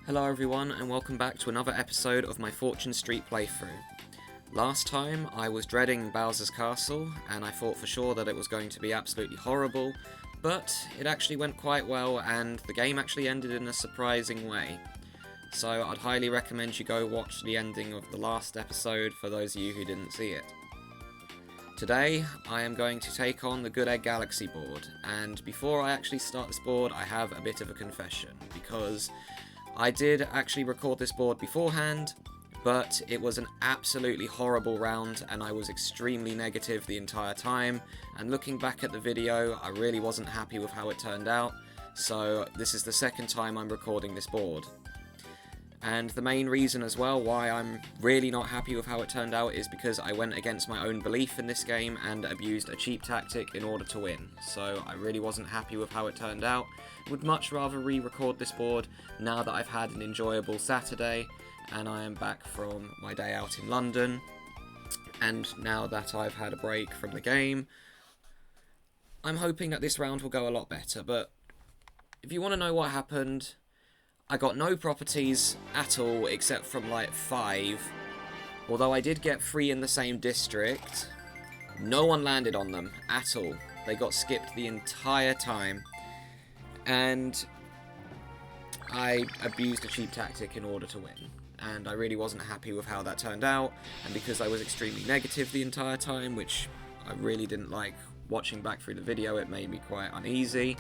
Hello everyone and welcome back to another episode of my Fortune Street playthrough. Last time I was dreading Bowser's Castle and I thought for sure that it was going to be absolutely horrible, but it actually went quite well and the game actually ended in a surprising way. So I'd highly recommend you go watch the ending of the last episode for those of you who didn't see it. Today I am going to take on the Good Egg Galaxy board, and before I actually start this board I have a bit of a confession, because I did actually record this board beforehand, but it was an absolutely horrible round and I was extremely negative the entire time, and looking back at the video I really wasn't happy with how it turned out, so this is the second time I'm recording this board. And the main reason as well why I'm really not happy with how it turned out is because I went against my own belief in this game and abused a cheap tactic in order to win. So I really wasn't happy with how it turned out. Would much rather re-record this board now that I've had an enjoyable Saturday and I am back from my day out in London. And now that I've had a break from the game, I'm hoping that this round will go a lot better. But if you want to know what happened, I got no properties at all except from like 5, although I did get 3 in the same district. No one landed on them at all. They got skipped the entire time, and I abused a cheap tactic in order to win, and I really wasn't happy with how that turned out, and because I was extremely negative the entire time, which I really didn't like watching back through the video, it made me quite uneasy,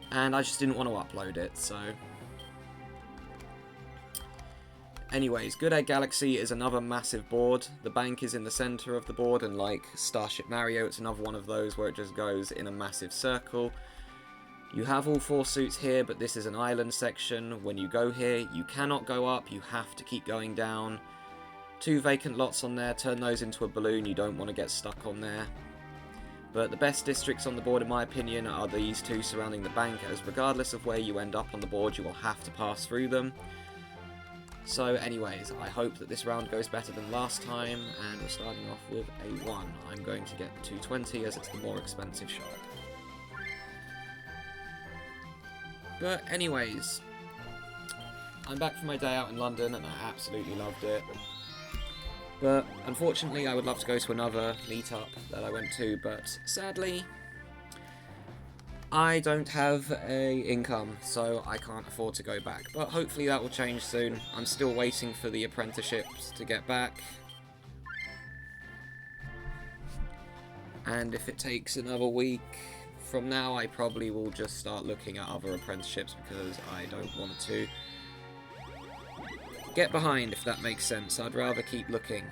and I just didn't want to upload it, so anyways, Good Egg Galaxy is another massive board. The bank is in the centre of the board, and like Starship Mario, it's another one of those where it just goes in a massive circle. You have all 4 suits here, but this is an island section. When you go here, you cannot go up, you have to keep going down. 2 vacant lots on there, turn those into a balloon, you don't want to get stuck on there. But the best districts on the board, in my opinion, are these 2 surrounding the bank, as regardless of where you end up on the board, you will have to pass through them. So anyways, I hope that this round goes better than last time, and we're starting off with a 1. I'm going to get 220 as it's the more expensive shop. But anyways, I'm back from my day out in London and I absolutely loved it. But unfortunately I would love to go to another meetup that I went to, but sadly I don't have a income, so I can't afford to go back, but hopefully that will change soon. I'm still waiting for the apprenticeships to get back, and if it takes another week from now, I probably will just start looking at other apprenticeships because I don't want to get behind, if that makes sense. I'd rather keep looking.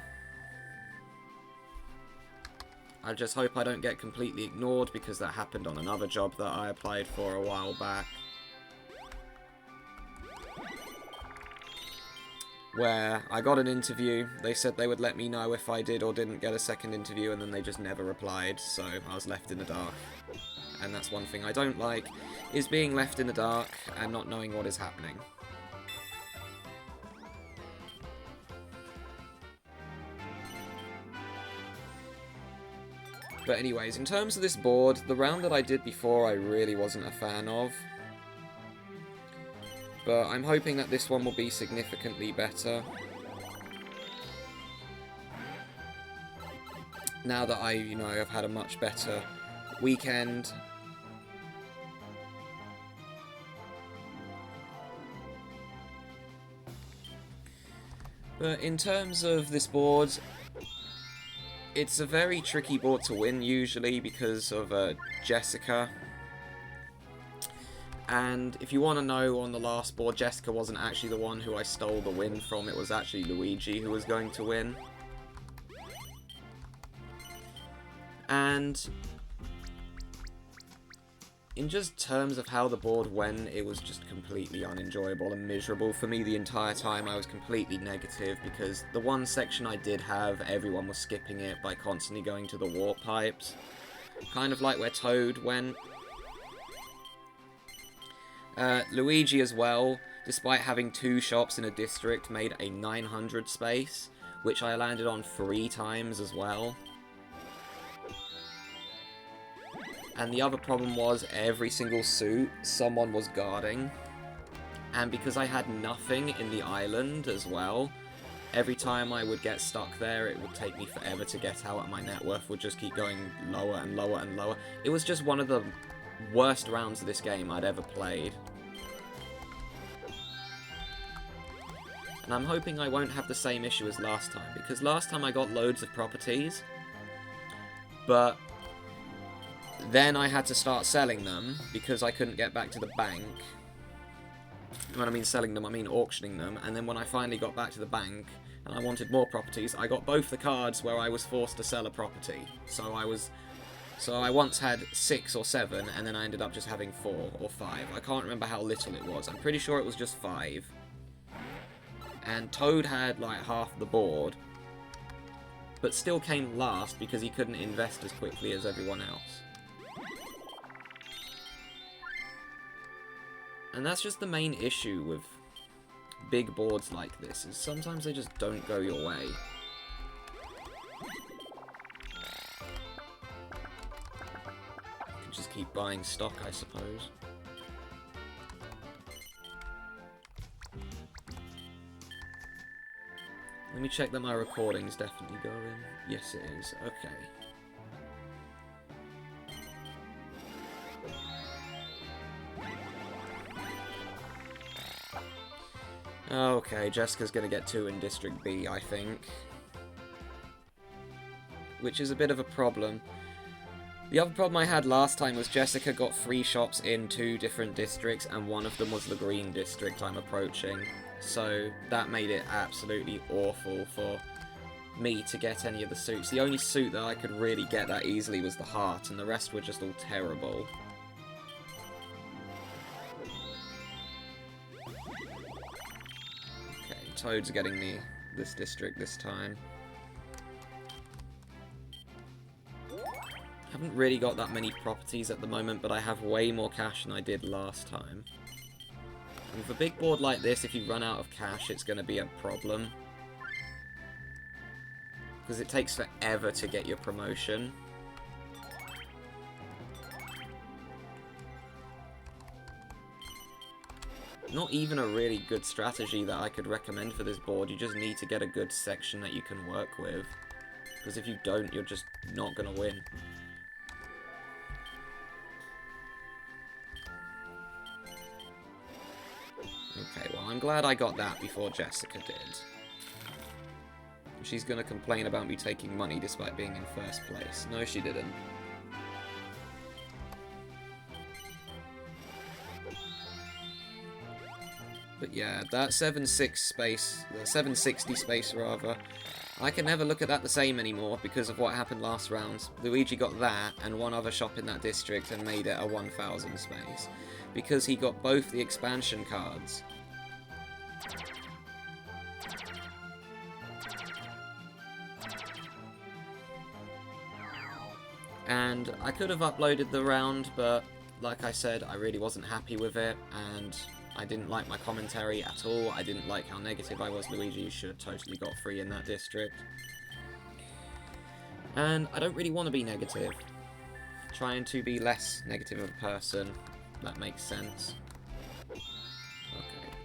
I just hope I don't get completely ignored, because that happened on another job that I applied for a while back, where I got an interview, they said they would let me know if I did or didn't get a second interview, and then they just never replied, so I was left in the dark. And that's one thing I don't like, is being left in the dark and not knowing what is happening. But anyways, in terms of this board, the round that I did before I really wasn't a fan of. But I'm hoping that this one will be significantly better. Now that I've had a much better weekend. But in terms of this board, it's a very tricky board to win usually because of Jessica. And if you want to know, on the last board, Jessica wasn't actually the one who I stole the win from, it was actually Luigi who was going to win. And in just terms of how the board went, it was just completely unenjoyable and miserable for me the entire time. I was completely negative because the one section I did have, everyone was skipping it by constantly going to the warp pipes. Kind of like where Toad went. Luigi as well, despite having 2 shops in a district, made a 900 space, which I landed on 3 times as well. And the other problem was every single suit someone was guarding. and because I had nothing in the island as well, every time I would get stuck there, it would take me forever to get out, and my net worth would just keep going lower and lower and lower. It was just one of the worst rounds of this game I'd ever played. And I'm hoping I won't have the same issue as last time, because last time I got loads of properties, but then I had to start selling them because I couldn't get back to the bank. When I mean selling them, I mean auctioning them, and then when I finally got back to the bank and I wanted more properties, I got both the cards where I was forced to sell a property. So I once had 6 or 7, and then I ended up just having 4 or 5. I can't remember how little it was. I'm pretty sure it was just 5. And Toad had like half the board, but still came last because he couldn't invest as quickly as everyone else. And that's just the main issue with big boards like this, is sometimes they just don't go your way. You can just keep buying stock, I suppose. Let me check that my recording's definitely going. Yes, it is. Okay. Okay, Jessica's gonna get 2 in District B, I think. Which is a bit of a problem. The other problem I had last time was Jessica got 3 shops in 2 different districts, and one of them was the green district I'm approaching. So that made it absolutely awful for me to get any of the suits. The only suit that I could really get that easily was the heart, and the rest were just all terrible. Okay, Toad's getting me this district this time. I haven't really got that many properties at the moment, but I have way more cash than I did last time. And with a big board like this, if you run out of cash, it's going to be a problem. Because it takes forever to get your promotion. Not even a really good strategy that I could recommend for this board. You just need to get a good section that you can work with. Because if you don't, you're just not going to win. Okay, well, I'm glad I got that before Jessica did. She's gonna complain about me taking money despite being in first place. No, she didn't. But yeah, that 760 space rather, I can never look at that the same anymore because of what happened last round. Luigi got that and one other shop in that district and made it a 1000 space. Because he got both the expansion cards. And I could have uploaded the round, but like I said, I really wasn't happy with it, and I didn't like my commentary at all. I didn't like how negative I was. Luigi should have totally got free in that district. And I don't really want to be negative. Trying to be less negative of a person. That makes sense. Okay,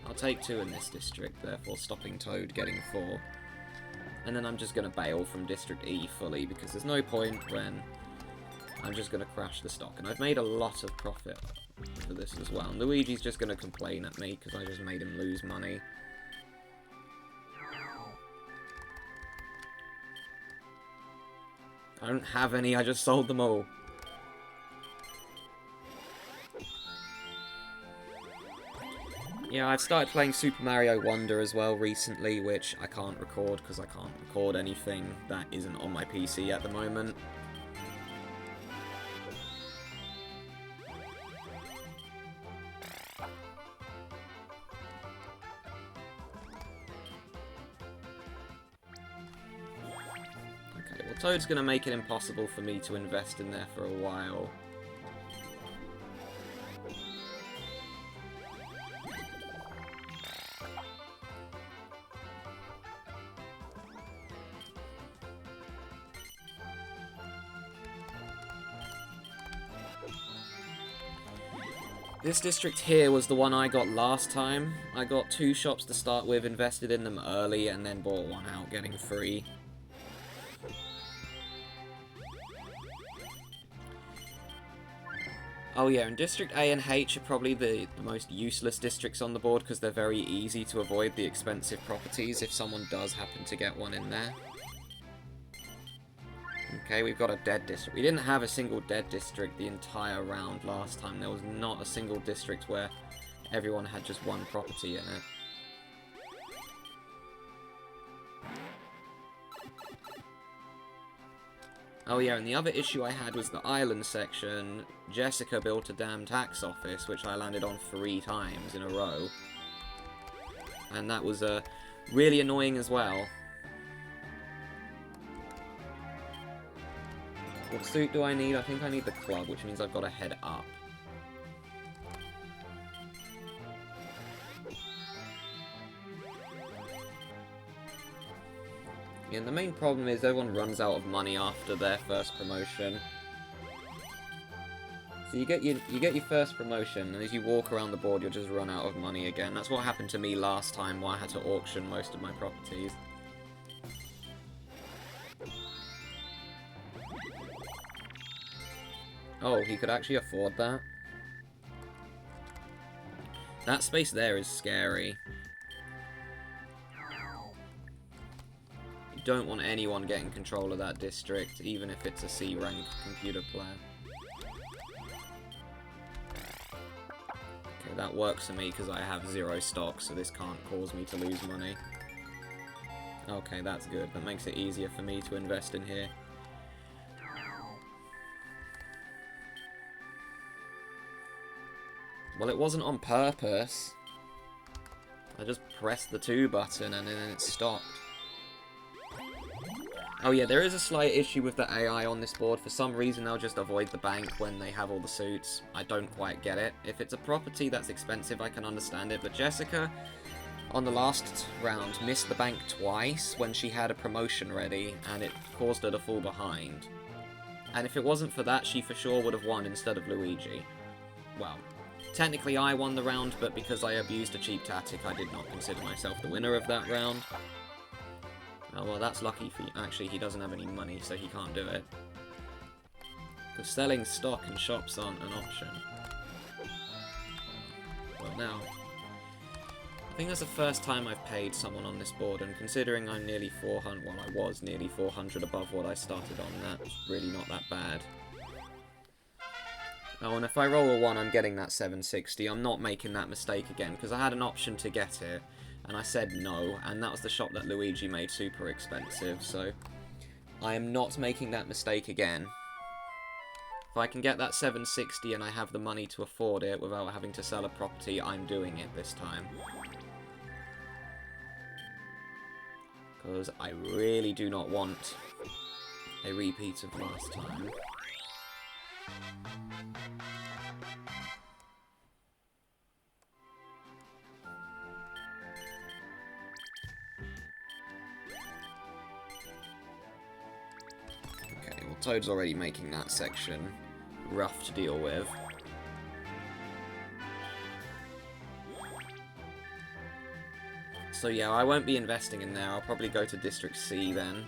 I'll take 2 in this district, therefore stopping Toad getting 4. And then I'm just going to bail from District E fully, because there's no point when I'm just going to crash the stock. And I've made a lot of profit for this as well. And Luigi's just going to complain at me, because I just made him lose money. I don't have any, I just sold them all. Yeah, I've started playing Super Mario Wonder as well recently, which I can't record because I can't record anything that isn't on my PC at the moment. Okay, well, Toad's going to make it impossible for me to invest in there for a while. This district here was the one I got last time. I got 2 shops to start with, invested in them early, and then bought one out, getting free. Oh yeah, and District A and H are probably the most useless districts on the board because they're very easy to avoid the expensive properties if someone does happen to get one in there. Okay, we've got a dead district. We didn't have a single dead district the entire round last time. There was not a single district where everyone had just one property in it. Oh yeah, and the other issue I had was the island section. Jessica built a damn tax office, which I landed on 3 times in a row. And that was really annoying as well. What suit do I need? I think I need the club, which means I've got to head up. Yeah, and the main problem is everyone runs out of money after their first promotion. So you get your first promotion, and as you walk around the board, you'll just run out of money again. That's what happened to me last time, where I had to auction most of my properties. Oh, he could actually afford that? That space there is scary. You don't want anyone getting control of that district, even if it's a C-rank computer player. Okay, that works for me because I have 0 stock, so this can't cause me to lose money. Okay, that's good. That makes it easier for me to invest in here. Well, it wasn't on purpose. I just pressed the 2 button and then it stopped. Oh yeah, there is a slight issue with the AI on this board. For some reason, they'll just avoid the bank when they have all the suits. I don't quite get it. If it's a property that's expensive, I can understand it. But Jessica, on the last round, missed the bank twice when she had a promotion ready, and it caused her to fall behind. And if it wasn't for that, she for sure would have won instead of Luigi. Well, technically I won the round, but because I abused a cheap tactic, I did not consider myself the winner of that round. Oh, well, that's lucky for you. Actually, he doesn't have any money, so he can't do it. Because selling stock in shops aren't an option. Well, now, I think that's the first time I've paid someone on this board, and considering I'm nearly 400, well, I was nearly 400 above what I started on, that's really not that bad. Oh, and if I roll a 1, I'm getting that 760. I'm not making that mistake again, because I had an option to get it, and I said no, and that was the shop that Luigi made super expensive, so I am not making that mistake again. If I can get that 760 and I have the money to afford it without having to sell a property, I'm doing it this time. Because I really do not want a repeat of last time. Okay, well, Toad's already making that section rough to deal with. So yeah, I won't be investing in there. I'll probably go to District C then.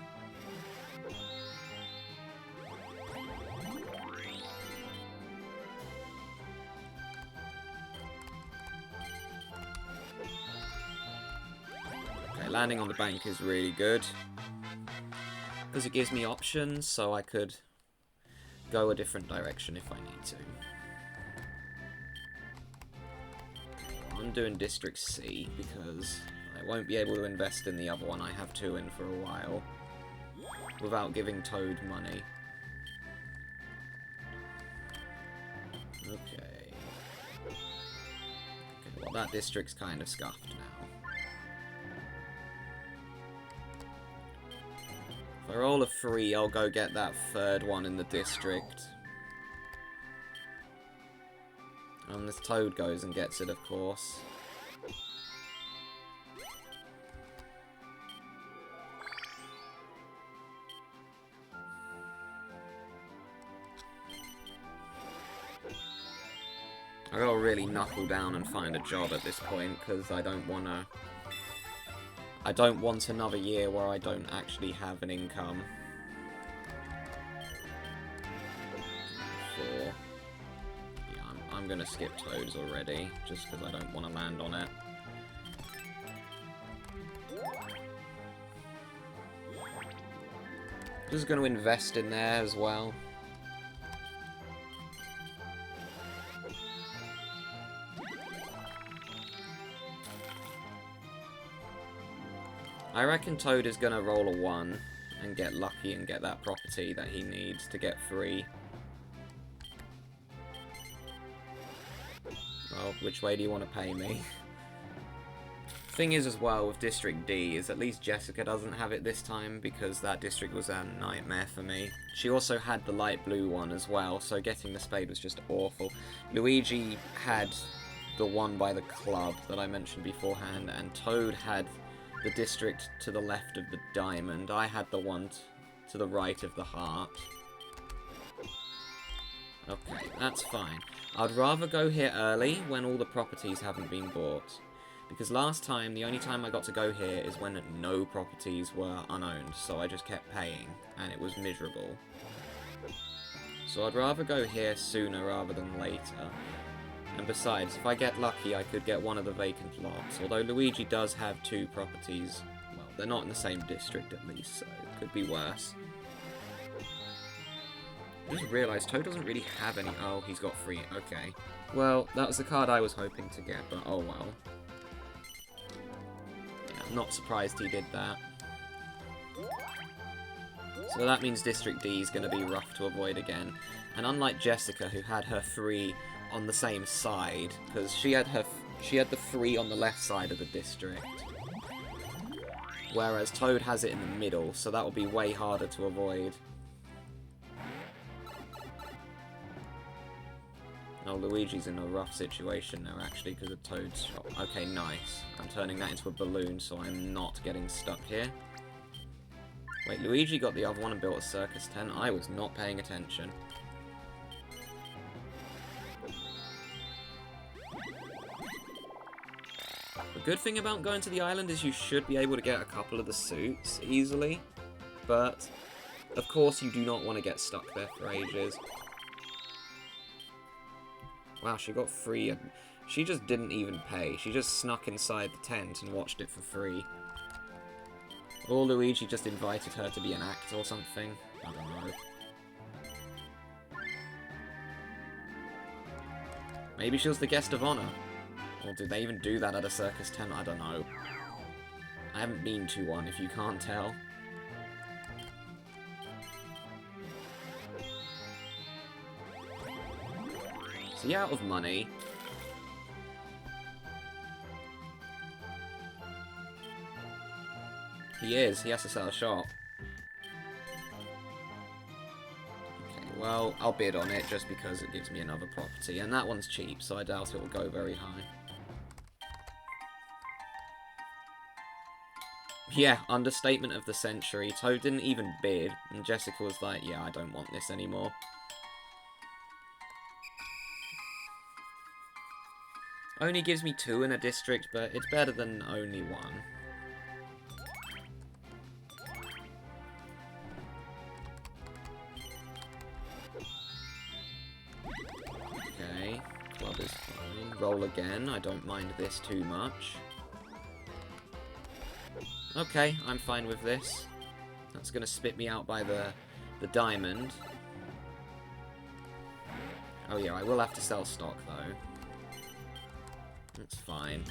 Okay, landing on the bank is really good, because it gives me options, so I could go a different direction if I need to. I'm doing District C because I won't be able to invest in the other one I have 2 in for a while without giving Toad money. Okay. Okay, well, that district's kind of scuffed now. If I roll a 3, I'll go get that 3rd one in the district. And this Toad goes and gets it, of course. I gotta really knuckle down and find a job at this point, because I don't want another year where I don't actually have an income. 4. Yeah, I'm gonna skip Toads already, just because I don't want to land on it. Just gonna invest in there as well. I reckon Toad is gonna roll a 1 and get lucky and get that property that he needs to get free. Well, which way do you want to pay me? Thing is as well with District D is at least Jessica doesn't have it this time because that district was a nightmare for me. She also had the light blue one as well, so getting the spade was just awful. Luigi had the one by the club that I mentioned beforehand, and Toad had the district to the left of the diamond. I had the one to the right of the heart. Okay, that's fine. I'd rather go here early when all the properties haven't been bought. Because last time, the only time I got to go here is when no properties were unowned, so I just kept paying, and it was miserable. So I'd rather go here sooner rather than later. And besides, if I get lucky, I could get one of the vacant lots, although Luigi does have 2 properties. Well, they're not in the same district at least, so it could be worse. I just realised Toad doesn't really have any... Oh, he's got 3. Okay. Well, that was the card I was hoping to get, but oh well. Not surprised he did that. So that means District D is going to be rough to avoid again. And unlike Jessica, who had her 3 on the same side, because she had the 3 on the left side of the district, whereas Toad has it in the middle, so that will be way harder to avoid. Oh, Luigi's in a rough situation now, actually, because of Toad's shot. Okay, nice. I'm turning that into a balloon, so I'm not getting stuck here. Wait, Luigi got the other one and built a circus tent? I was not paying attention. The good thing about going to the island is you should be able to get a couple of the suits easily, but of course you do not want to get stuck there for ages. Wow, she got 3. She just didn't even pay. She just snuck inside the tent and watched it for free. Or Luigi just invited her to be an actor or something. I don't know. Maybe she was the guest of honor. Or did they even do that at a circus tent? I don't know. I haven't been to one, if you can't tell. Is he out of money? He is. He has to sell a shop. Okay, well, I'll bid on it just because it gives me another property. And that one's cheap, so I doubt it will go very high. Yeah, understatement of the century. Toad didn't even bid, and Jessica was like, yeah, I don't want this anymore. Only gives me 2 in a district, but it's better than only 1. Okay, club is fine. Roll again, I don't mind this too much. Okay, I'm fine with this. That's gonna spit me out by the diamond. Oh yeah, I will have to sell stock though. That's fine.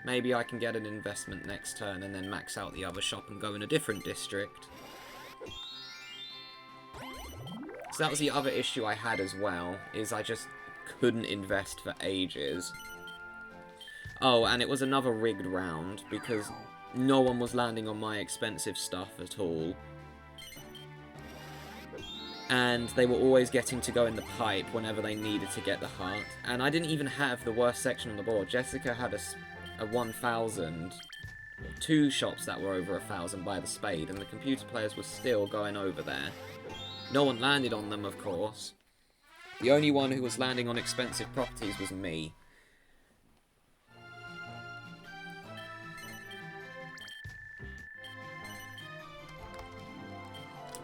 Maybe I can get an investment next turn and then max out the other shop and go in a different district. So that was the other issue I had as well, is I just couldn't invest for ages. Oh, and it was another rigged round, because no one was landing on my expensive stuff at all. And they were always getting to go in the pipe whenever they needed to get the heart. And I didn't even have the worst section on the board. Jessica had a 1,000, 2 shops that were over 1,000 by the spade, and the computer players were still going over there. No one landed on them, of course. The only one who was landing on expensive properties was me.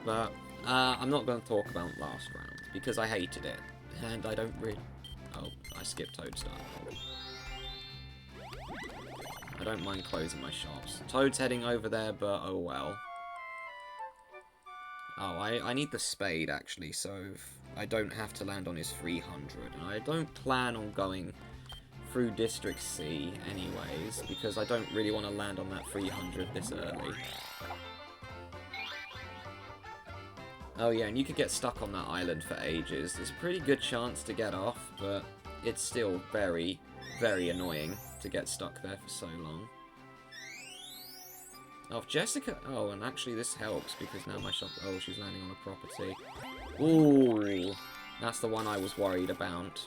But I'm not going to talk about last round, because I hated it, and I don't really... Oh, I skipped Toad's start. I don't mind closing my shops. Toad's heading over there, but oh well. Oh, I need the spade, actually, so I don't have to land on his 300. And I don't plan on going through District C anyways, because I don't really want to land on that 300 this early. Oh yeah, and you could get stuck on that island for ages. There's a pretty good chance to get off, but it's still very, very annoying to get stuck there for so long. Oh, if Jessica... Oh, and actually this helps, because now my shop... Oh, she's landing on a property. Ooh, that's the one I was worried about.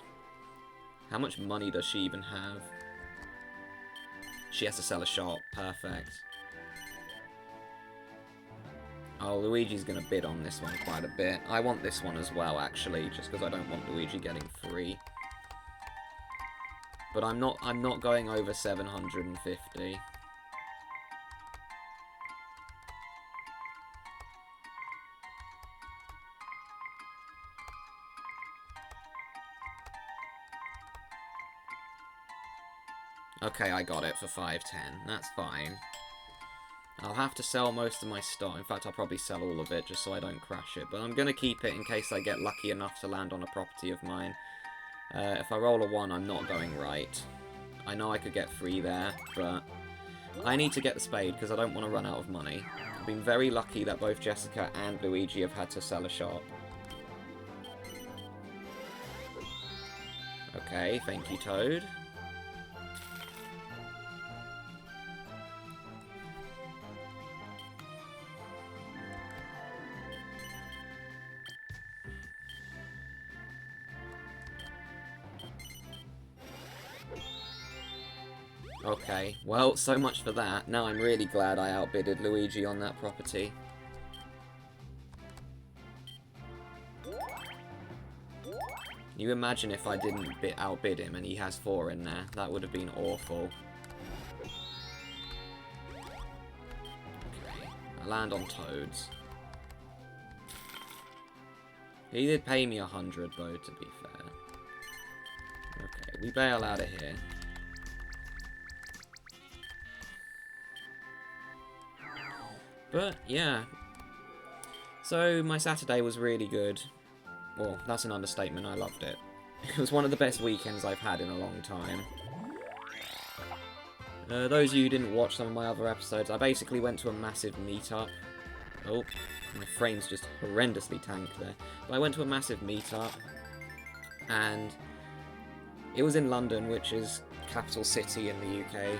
How much money does she even have? She has to sell a shop. Perfect. Oh, Luigi's going to bid on this one quite a bit. I want this one as well, actually, just because I don't want Luigi getting free. But I'm not going over 750. Okay, I got it for 510. That's fine. I'll have to sell most of my stock. In fact, I'll probably sell all of it just so I don't crash it. But I'm going to keep it in case I get lucky enough to land on a property of mine. If I roll a 1, I'm not going right. I know I could get free there, but I need to get the spade because I don't want to run out of money. I've been very lucky that both Jessica and Luigi have had to sell a shop. Okay, thank you, Toad. Okay, well, so much for that. Now I'm really glad I outbidded Luigi on that property. You imagine if I didn't outbid him and he has 4 in there. That would have been awful. Okay, I land on Toads. He did pay me 100 though, to be fair. Okay, we bail out of here. But, yeah. So, my Saturday was really good. Well, that's an understatement, I loved it. It was one of the best weekends I've had in a long time. Those of you who didn't watch some of my other episodes, I basically went to a massive meetup. Oh, my frame's just horrendously tanked there. But I went to a massive meetup, and it was in London, which is capital city in the UK.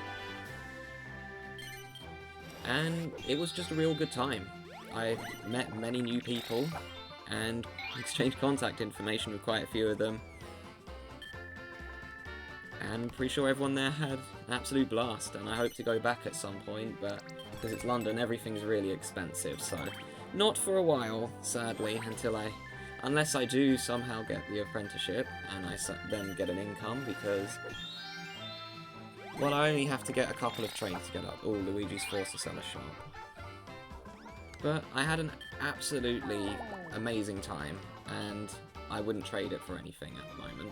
And it was just a real good time. I met many new people and exchanged contact information with quite a few of them. And I'm pretty sure everyone there had an absolute blast, and I hope to go back at some point, but because it's London, everything's really expensive, so not for a while, sadly, unless I do somehow get the apprenticeship and I then get an income, because... Well, I only have to get a couple of trains to get up. Oh, Luigi's forced to sell a shop. But I had an absolutely amazing time, and I wouldn't trade it for anything at the moment.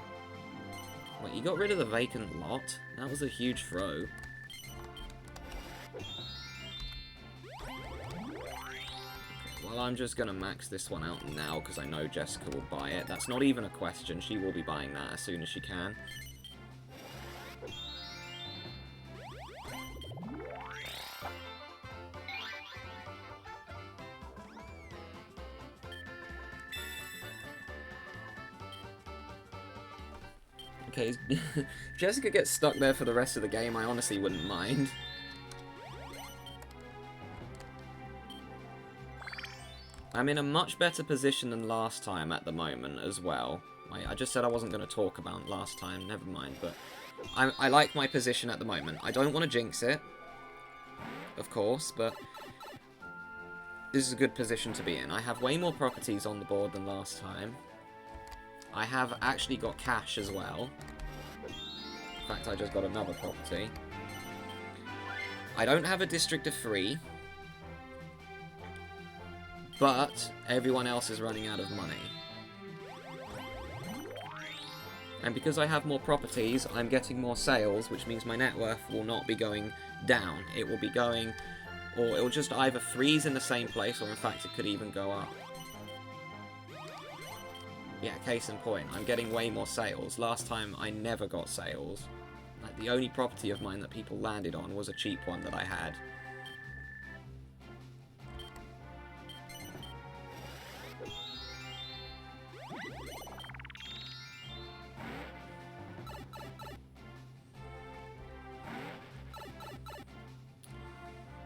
Wait, you got rid of the vacant lot? That was a huge throw. Okay, well, I'm just going to max this one out now, because I know Jessica will buy it. That's not even a question. She will be buying that as soon as she can. Okay, Jessica gets stuck there for the rest of the game, I honestly wouldn't mind. I'm in a much better position than last time at the moment as well. I just said I wasn't going to talk about last time, never mind, but I like my position at the moment. I don't want to jinx it, of course, but this is a good position to be in. I have way more properties on the board than last time. I have actually got cash as well. In fact, I just got another property. I don't have a district of 3. But everyone else is running out of money. And because I have more properties, I'm getting more sales, which means my net worth will not be going down. It will be going, or it will just either freeze in the same place, or in fact it could even go up. Yeah, case in point, I'm getting way more sales. Last time I never got sales. Like, the only property of mine that people landed on was a cheap one that I had.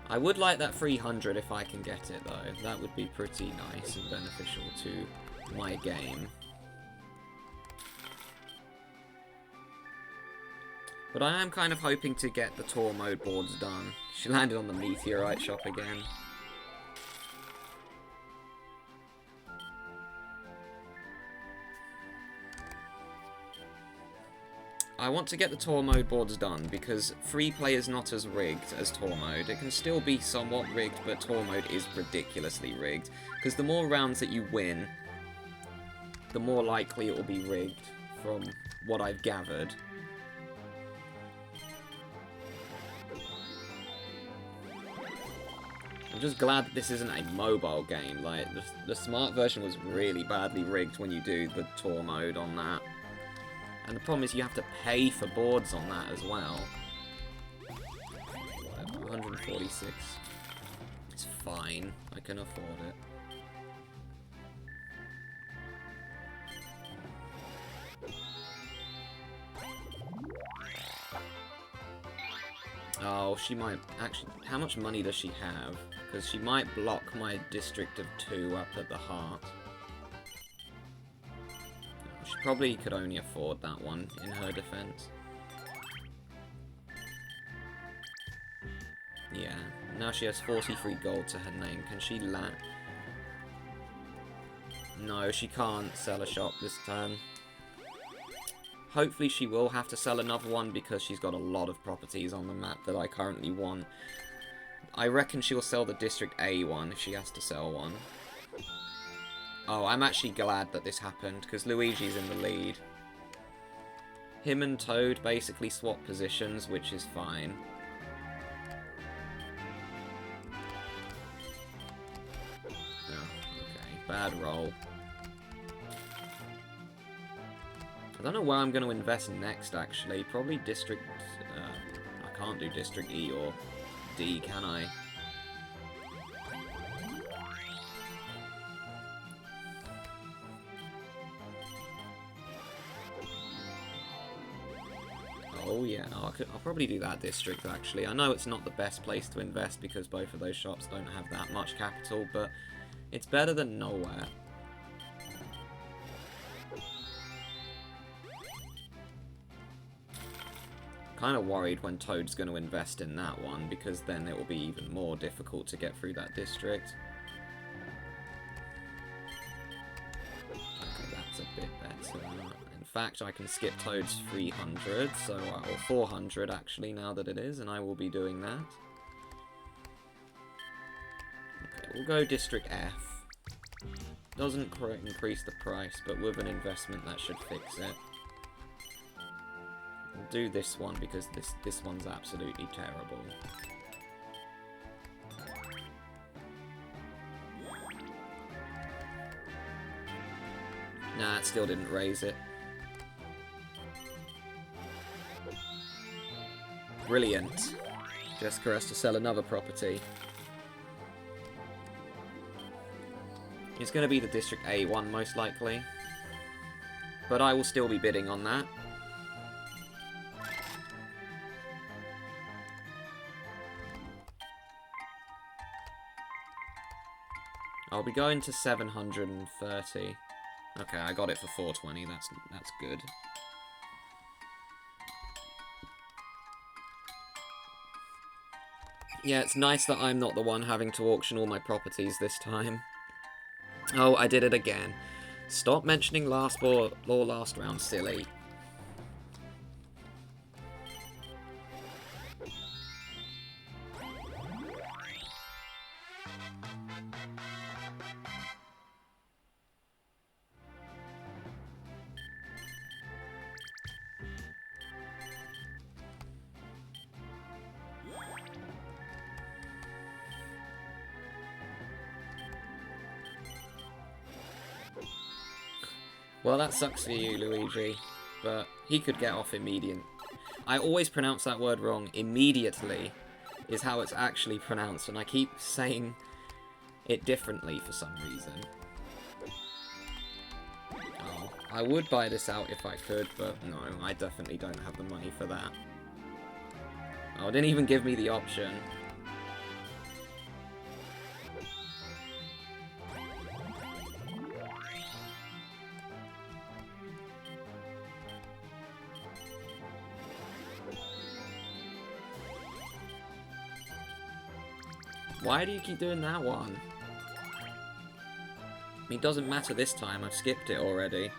I would like that 300 if I can get it, though. That would be pretty nice and beneficial to my game. But I am kind of hoping to get the tour mode boards done. She landed on the meteorite shop again. I want to get the tour mode boards done because free play is not as rigged as tour mode. It can still be somewhat rigged, but tour mode is ridiculously rigged. Because the more rounds that you win, the more likely it will be rigged from what I've gathered. I'm just glad that this isn't a mobile game. Like, the smart version was really badly rigged when you do the tour mode on that. And the problem is you have to pay for boards on that as well. Whatever, 146. It's fine. I can afford it. Oh, she might... Actually, how much money does she have? Because she might block my district of 2 up at the heart. She probably could only afford that one, in her defense. Yeah, now she has 43 gold to her name. Can she No, she can't sell a shop this turn. Hopefully she will have to sell another one because she's got a lot of properties on the map that I currently want. I reckon she'll sell the District A one if she has to sell one. Oh, I'm actually glad that this happened, because Luigi's in the lead. Him and Toad basically swap positions, which is fine. Oh, okay. Bad roll. I don't know where I'm going to invest next, actually. Probably District... I can't do District E or D, can I? Oh yeah, no, I'll probably do that district actually. I know it's not the best place to invest because both of those shops don't have that much capital, but it's better than nowhere. Kind of worried when Toad's going to invest in that one because then it will be even more difficult to get through that district. Okay, that's a bit better. In fact, I can skip Toad's 300, so, or 400 actually, now that it is, and I will be doing that. Okay, we'll go District F. Doesn't increase the price, but with an investment that should fix it. We'll do this one because this one's absolutely terrible. Nah, it still didn't raise it. Brilliant. Jessica has to sell another property. It's going to be the District A one, most likely. But I will still be bidding on that. I'll be going to 730. Okay, I got it for 420. That's good. Yeah, it's nice that I'm not the one having to auction all my properties this time. Oh, I did it again. Stop mentioning last ball or last round, silly. Well, that sucks for you, Luigi, but he could get off immediate. I always pronounce that word wrong. Immediately is how it's actually pronounced, and I keep saying it differently for some reason. Oh, I would buy this out if I could, but no, I definitely don't have the money for that. Oh, it didn't even give me the option. Why do you keep doing that one? It doesn't matter this time, I've skipped it already.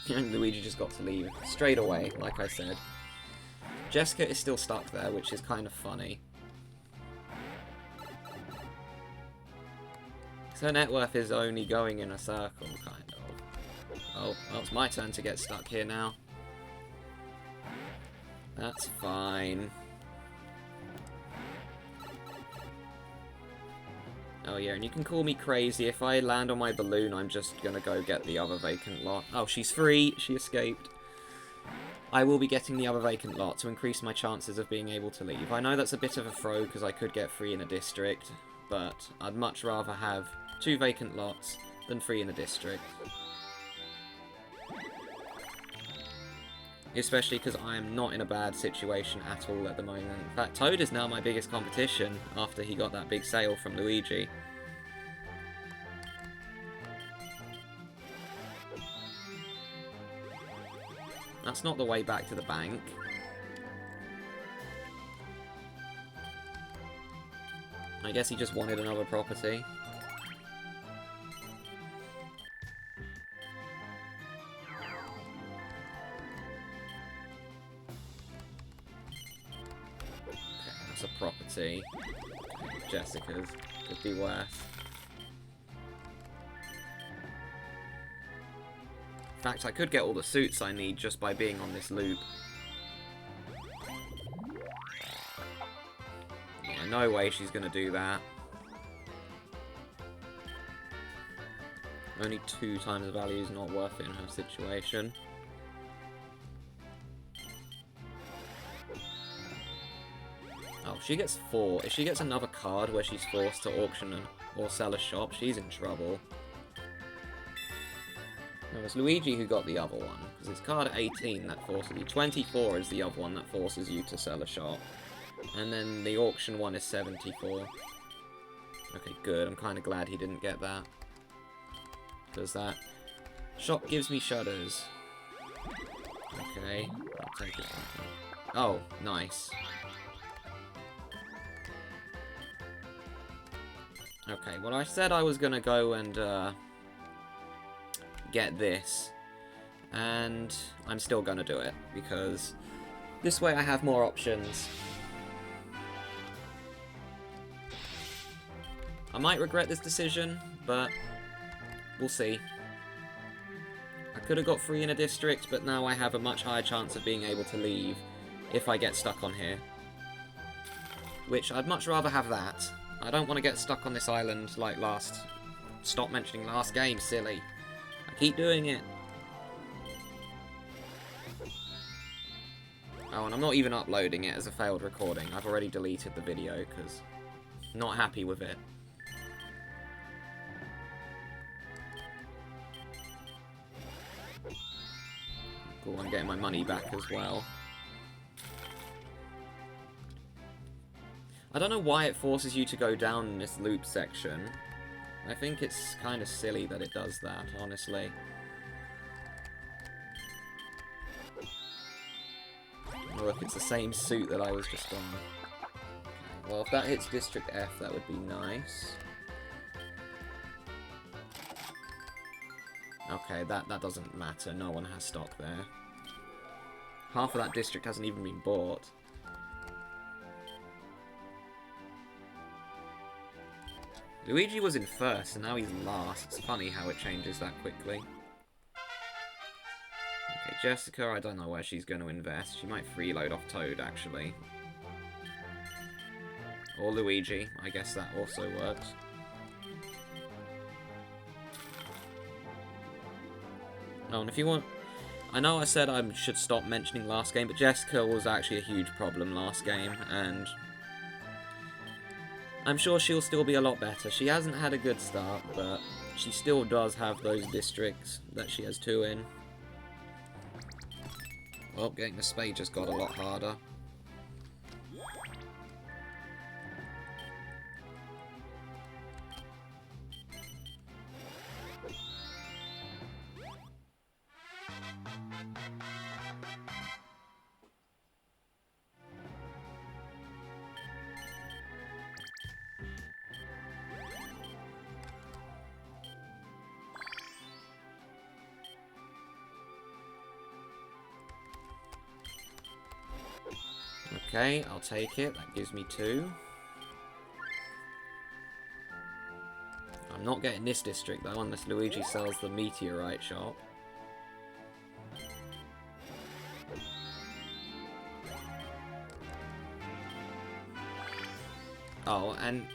And Luigi just got to leave straight away, like I said. Jessica is still stuck there, which is kind of funny. Her net worth is only going in a circle, kind of. Oh, well, it's my turn to get stuck here now. That's fine. Oh yeah, and you can call me crazy. If I land on my balloon, I'm just gonna go get the other vacant lot. Oh, she's free. She escaped. I will be getting the other vacant lot to increase my chances of being able to leave. I know that's a bit of a throw because I could get 3 in a district, but I'd much rather have 2 vacant lots than 3 in a district. Especially because I am not in a bad situation at all at the moment. In fact, Toad is now my biggest competition after he got that big sale from Luigi. That's not the way back to the bank. I guess he just wanted another property. A property. Jessica's could be worse. In fact, I could get all the suits I need just by being on this loop. Yeah, no way she's gonna do that. Only 2 times the value is not worth it in her situation. Oh, she gets 4. If she gets another card where she's forced to auction or sell a shop, she's in trouble. No, it's Luigi who got the other one, because it's card 18 that forces you. 24 is the other one that forces you to sell a shop. And then the auction one is 74. Okay, good. I'm kind of glad he didn't get that. Because that shop gives me shudders. Okay, I'll take it. Oh, nice. Okay, well I said I was gonna go and get this, and I'm still gonna do it, because this way I have more options. I might regret this decision, but we'll see. I could have got 3 in a district, but now I have a much higher chance of being able to leave if I get stuck on here. Which, I'd much rather have that. I don't want to get stuck on this island like last... Stop mentioning last game, silly. I keep doing it. Oh, and I'm not even uploading it as a failed recording. I've already deleted the video because I'm not happy with it. Cool, I'm getting my money back as well. I don't know why it forces you to go down in this loop section. I think it's kind of silly that it does that, honestly. Oh, look, it's the same suit that I was just on. Okay, well, if that hits District F, that would be nice. Okay, that doesn't matter. No one has stock there. Half of that district hasn't even been bought. Luigi was in first, and now he's last. It's funny how it changes that quickly. Okay, Jessica, I don't know where she's going to invest. She might freeload off Toad, actually. Or Luigi. I guess that also works. Oh, and if you want... I know I said I should stop mentioning last game, but Jessica was actually a huge problem last game, and... I'm sure she'll still be a lot better. She hasn't had a good start, but she still does have those districts that she has 2 in. Well, getting the spade just got a lot harder. Okay, I'll take it. That gives me 2. I'm not getting this district though, unless Luigi sells the meteorite shop. Oh, and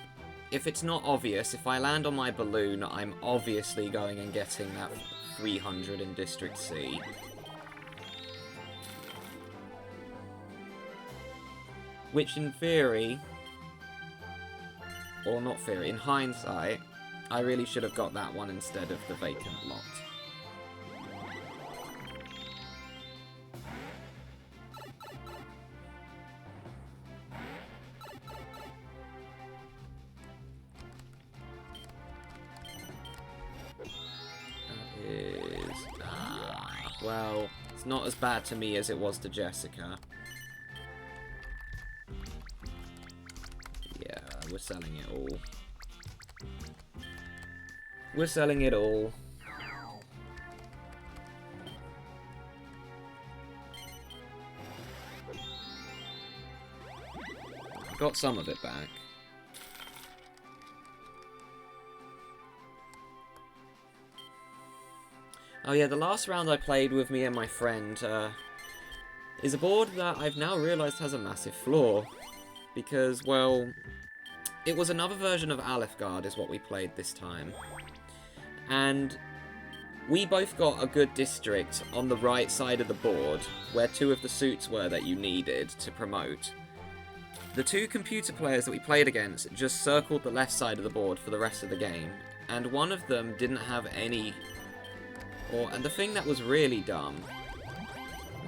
if it's not obvious, if I land on my balloon, I'm obviously going and getting that 300 in District C. Which in theory, or not theory, in hindsight, I really should have got that one instead of the vacant lot. That is... well, it's not as bad to me as it was to Jessica. We're selling it all. We're selling it all. I got some of it back. Oh yeah, the last round I played with me and my friend is a board that I've now realised has a massive flaw. Because, well... it was another version of Alefgard is what we played this time. And we both got a good district on the right side of the board, where 2 of the suits were that you needed to promote. The 2 computer players that we played against just circled the left side of the board for the rest of the game, and one of them didn't have any... and the thing that was really dumb...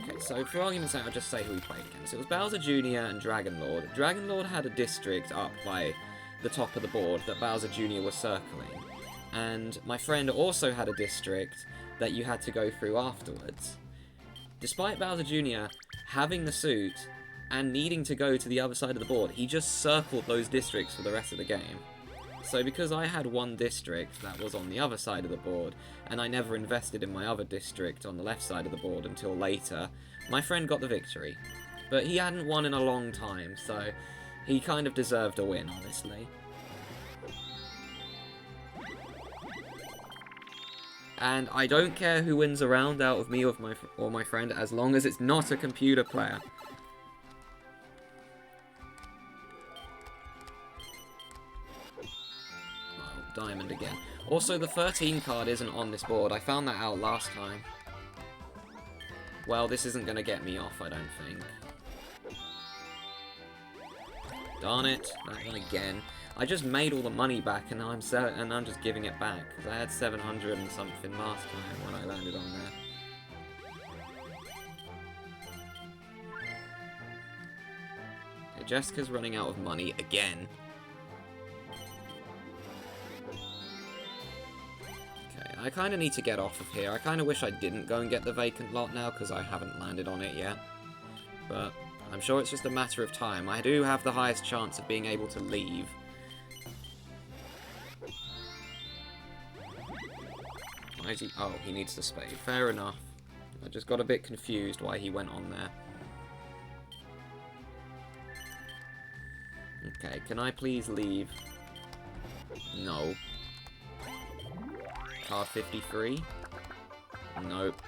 Okay, so for argument's sake, I'll just say who we played against. It was Bowser Jr. and Dragonlord. Dragonlord had a district up by the top of the board that Bowser Jr. was circling. And my friend also had a district that you had to go through afterwards. Despite Bowser Jr. having the suit and needing to go to the other side of the board, he just circled those districts for the rest of the game. So because I had one district that was on the other side of the board, and I never invested in my other district on the left side of the board until later, my friend got the victory. But he hadn't won in a long time, so he kind of deserved a win, honestly. And I don't care who wins a round out of me or my friend, as long as it's not a computer player. Diamond again. Also, the 13 card isn't on this board. I found that out last time. Well, this isn't going to get me off, I don't think. Darn it. That one again. I just made all the money back and now I'm just giving it back. Because I had 700 and something last time when I landed on there. Okay, Jessica's running out of money again. I kind of need to get off of here. I kind of wish I didn't go and get the vacant lot now, because I haven't landed on it yet. But I'm sure it's just a matter of time. I do have the highest chance of being able to leave. Why is he... Oh, he needs the spade. Fair enough. I just got a bit confused why he went on there. Okay, can I please leave? No. Card 53? Nope.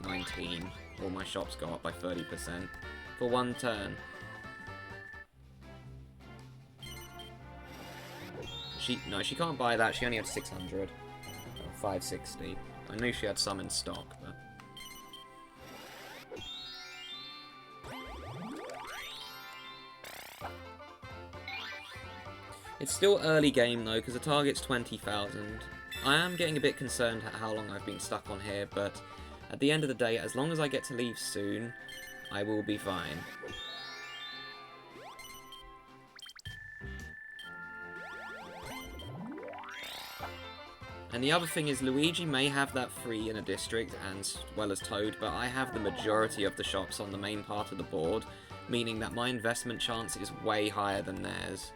19. All my shops go up by 30% for one turn. No, she can't buy that. She only had 600. Or 560. I knew she had some in stock, but... It's still early game though, because the target's 20,000. I am getting a bit concerned at how long I've been stuck on here, but at the end of the day, as long as I get to leave soon, I will be fine. And the other thing is, Luigi may have that free in a district, as well as Toad, but I have the majority of the shops on the main part of the board, meaning that my investment chance is way higher than theirs.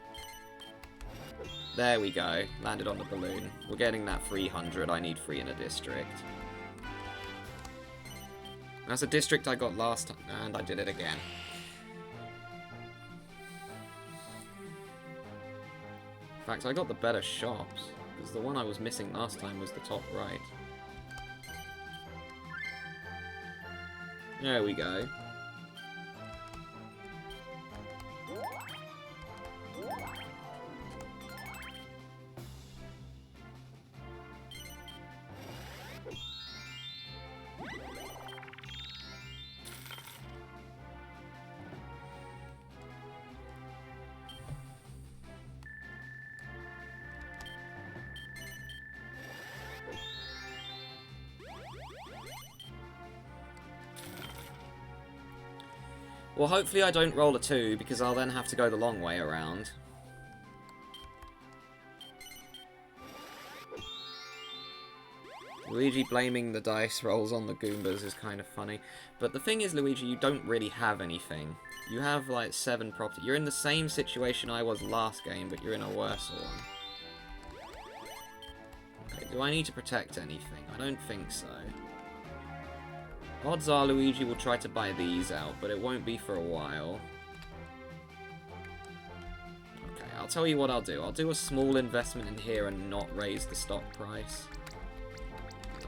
There we go. Landed on the balloon. We're getting that 300. I need 3 in a district. That's a district I got last time, and I did it again. In fact, I got the better shops, because the one I was missing last time was the top right. There we go. Well, hopefully I don't roll a 2, because I'll then have to go the long way around. Luigi blaming the dice rolls on the Goombas is kind of funny. But the thing is, Luigi, you don't really have anything. You have, like, 7 property. You're in the same situation I was last game, but you're in a worse one. Okay, do I need to protect anything? I don't think so. Odds are Luigi will try to buy these out, but it won't be for a while. Okay, I'll tell you what I'll do. I'll do a small investment in here and not raise the stock price.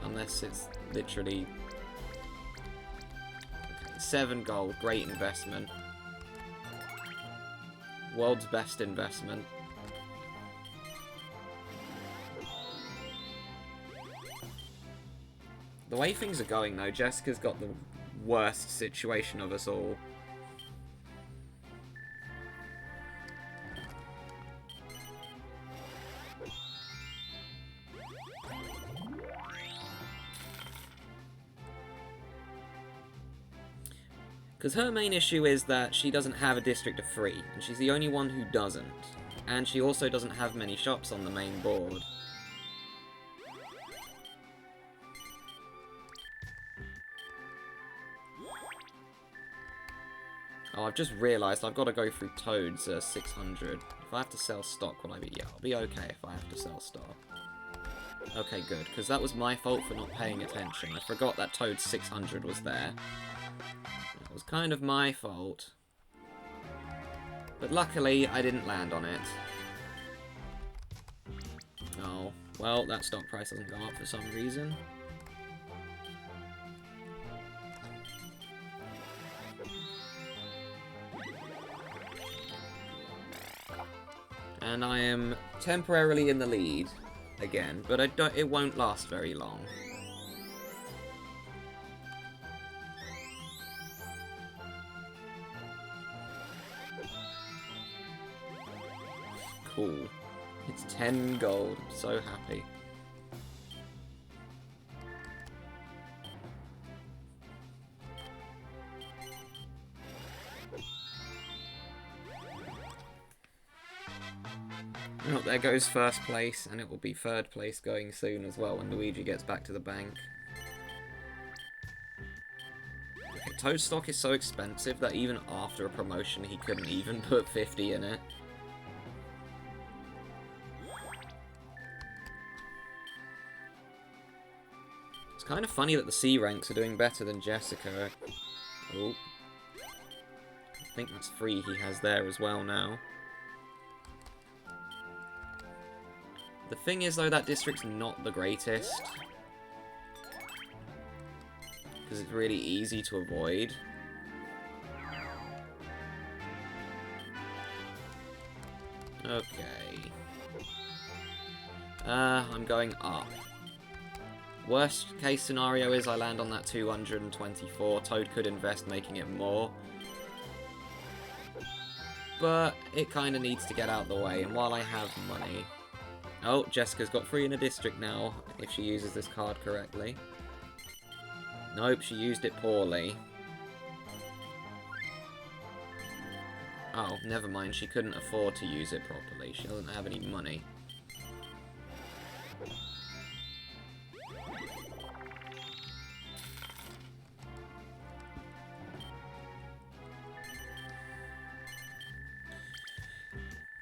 Unless it's literally... Okay, 7 gold, great investment. World's best investment. The way things are going, though, Jessica's got the worst situation of us all. Because her main issue is that she doesn't have a district of 3, and she's the only one who doesn't. And she also doesn't have many shops on the main board. Oh, I've just realised I've got to go through Toad's 600. If I have to sell stock, will I be... Yeah, I'll be okay if I have to sell stock. Okay, good, because that was my fault for not paying attention. I forgot that Toad's 600 was there. It was kind of my fault. But luckily, I didn't land on it. Oh, well, that stock price doesn't go up for some reason. And I am temporarily in the lead again, but it won't last very long. Cool. It's 10 gold. I'm so happy. Oh, there goes first place, and it will be third place going soon as well when Luigi gets back to the bank. Okay, Toad stock is so expensive that even after a promotion he couldn't even put 50 in it. It's kind of funny that the C ranks are doing better than Jessica. Oh. I think that's 3 he has there as well now. The thing is, though, that district's not the greatest. Because it's really easy to avoid. Okay. I'm going up. Worst case scenario is I land on that 224. Toad could invest making it more. But it kind of needs to get out the way, and while I have money... Oh, Jessica's got 3 in a district now, if she uses this card correctly. Nope, she used it poorly. Oh, never mind, she couldn't afford to use it properly. She doesn't have any money.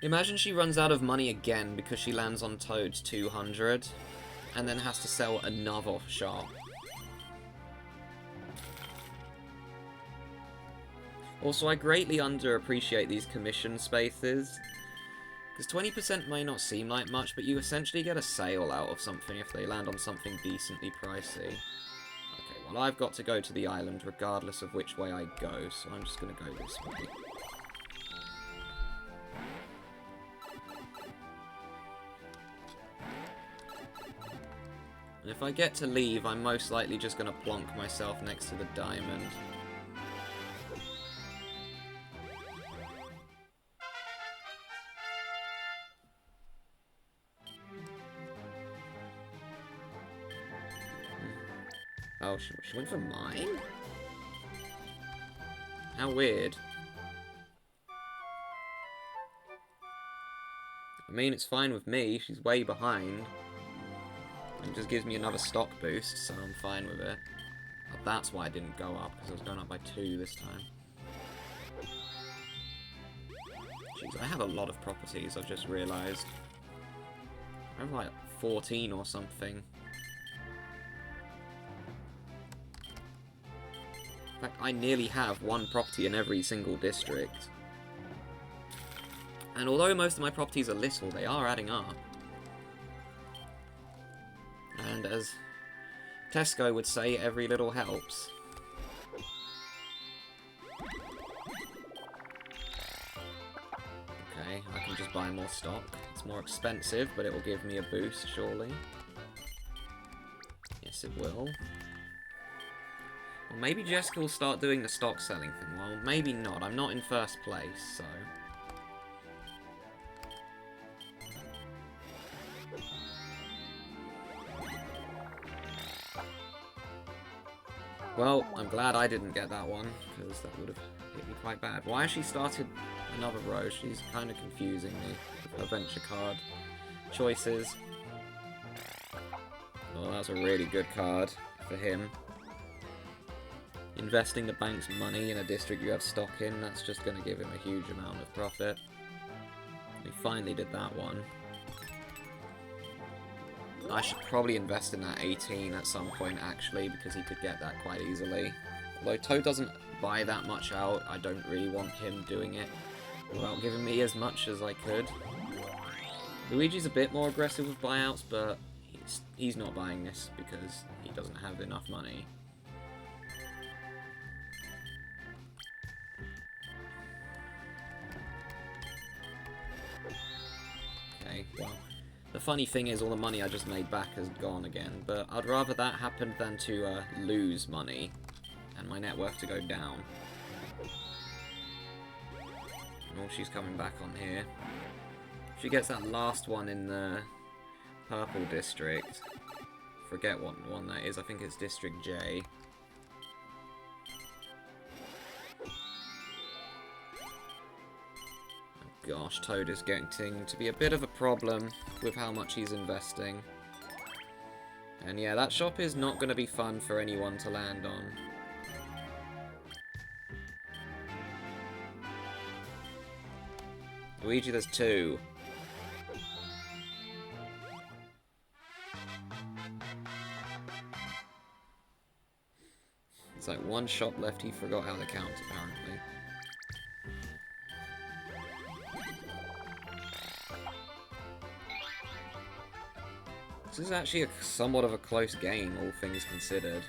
Imagine she runs out of money again because she lands on Toad's 200, and then has to sell another shop. Also, I greatly underappreciate these commission spaces, because 20% may not seem like much, but you essentially get a sale out of something if they land on something decently pricey. Okay, well, I've got to go to the island regardless of which way I go, so I'm just going to go this way. And if I get to leave, I'm most likely just going to plonk myself next to the diamond. Oh, she went for mine? How weird. I mean, it's fine with me. She's way behind. It just gives me another stock boost, so I'm fine with it. Oh, that's why I didn't go up, because I was going up by 2 this time. Jeez, I have a lot of properties, I've just realised. I have like 14 or something. In fact, I nearly have 1 property in every single district. And although most of my properties are little, they are adding up. And as Tesco would say, every little helps. Okay, I can just buy more stock. It's more expensive, but it will give me a boost, surely. Yes, it will. Well, maybe Jessica will start doing the stock selling thing. Well, maybe not. I'm not in first place, so... Well, I'm glad I didn't get that one, because that would have hit me quite bad. Why has she started another row? She's kind of confusing me with her venture card choices. Oh, that's a really good card for him. Investing the bank's money in a district you have stock in, that's just going to give him a huge amount of profit. We finally did that one. I should probably invest in that 18 at some point, actually, because he could get that quite easily. Although Toad doesn't buy that much out, I don't really want him doing it without giving me as much as I could. Luigi's a bit more aggressive with buyouts, but he's not buying this because he doesn't have enough money. Okay, well... The funny thing is, all the money I just made back has gone again, but I'd rather that happen than to lose money, and my net worth to go down. Oh, she's coming back on here. She gets that last one in the purple district. Forget what one that is, I think it's District J. Gosh, Toad is getting to be a bit of a problem with how much he's investing. And yeah, that shop is not going to be fun for anyone to land on. Luigi, there's 2. one shop left, he forgot how to count, apparently. This is actually somewhat of a close game, all things considered.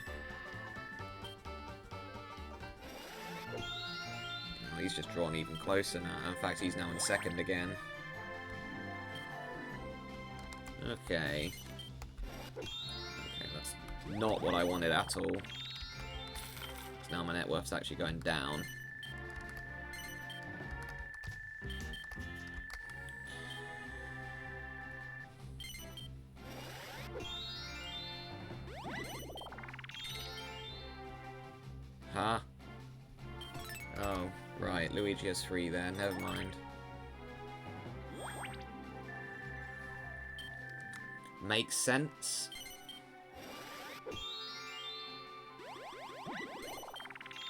Oh, he's just drawn even closer now. In fact, he's now in second again. Okay. Okay, that's not what I wanted at all. So now my net worth's actually going down. Huh? Oh, right. Luigi has 3 there. Never mind. Makes sense.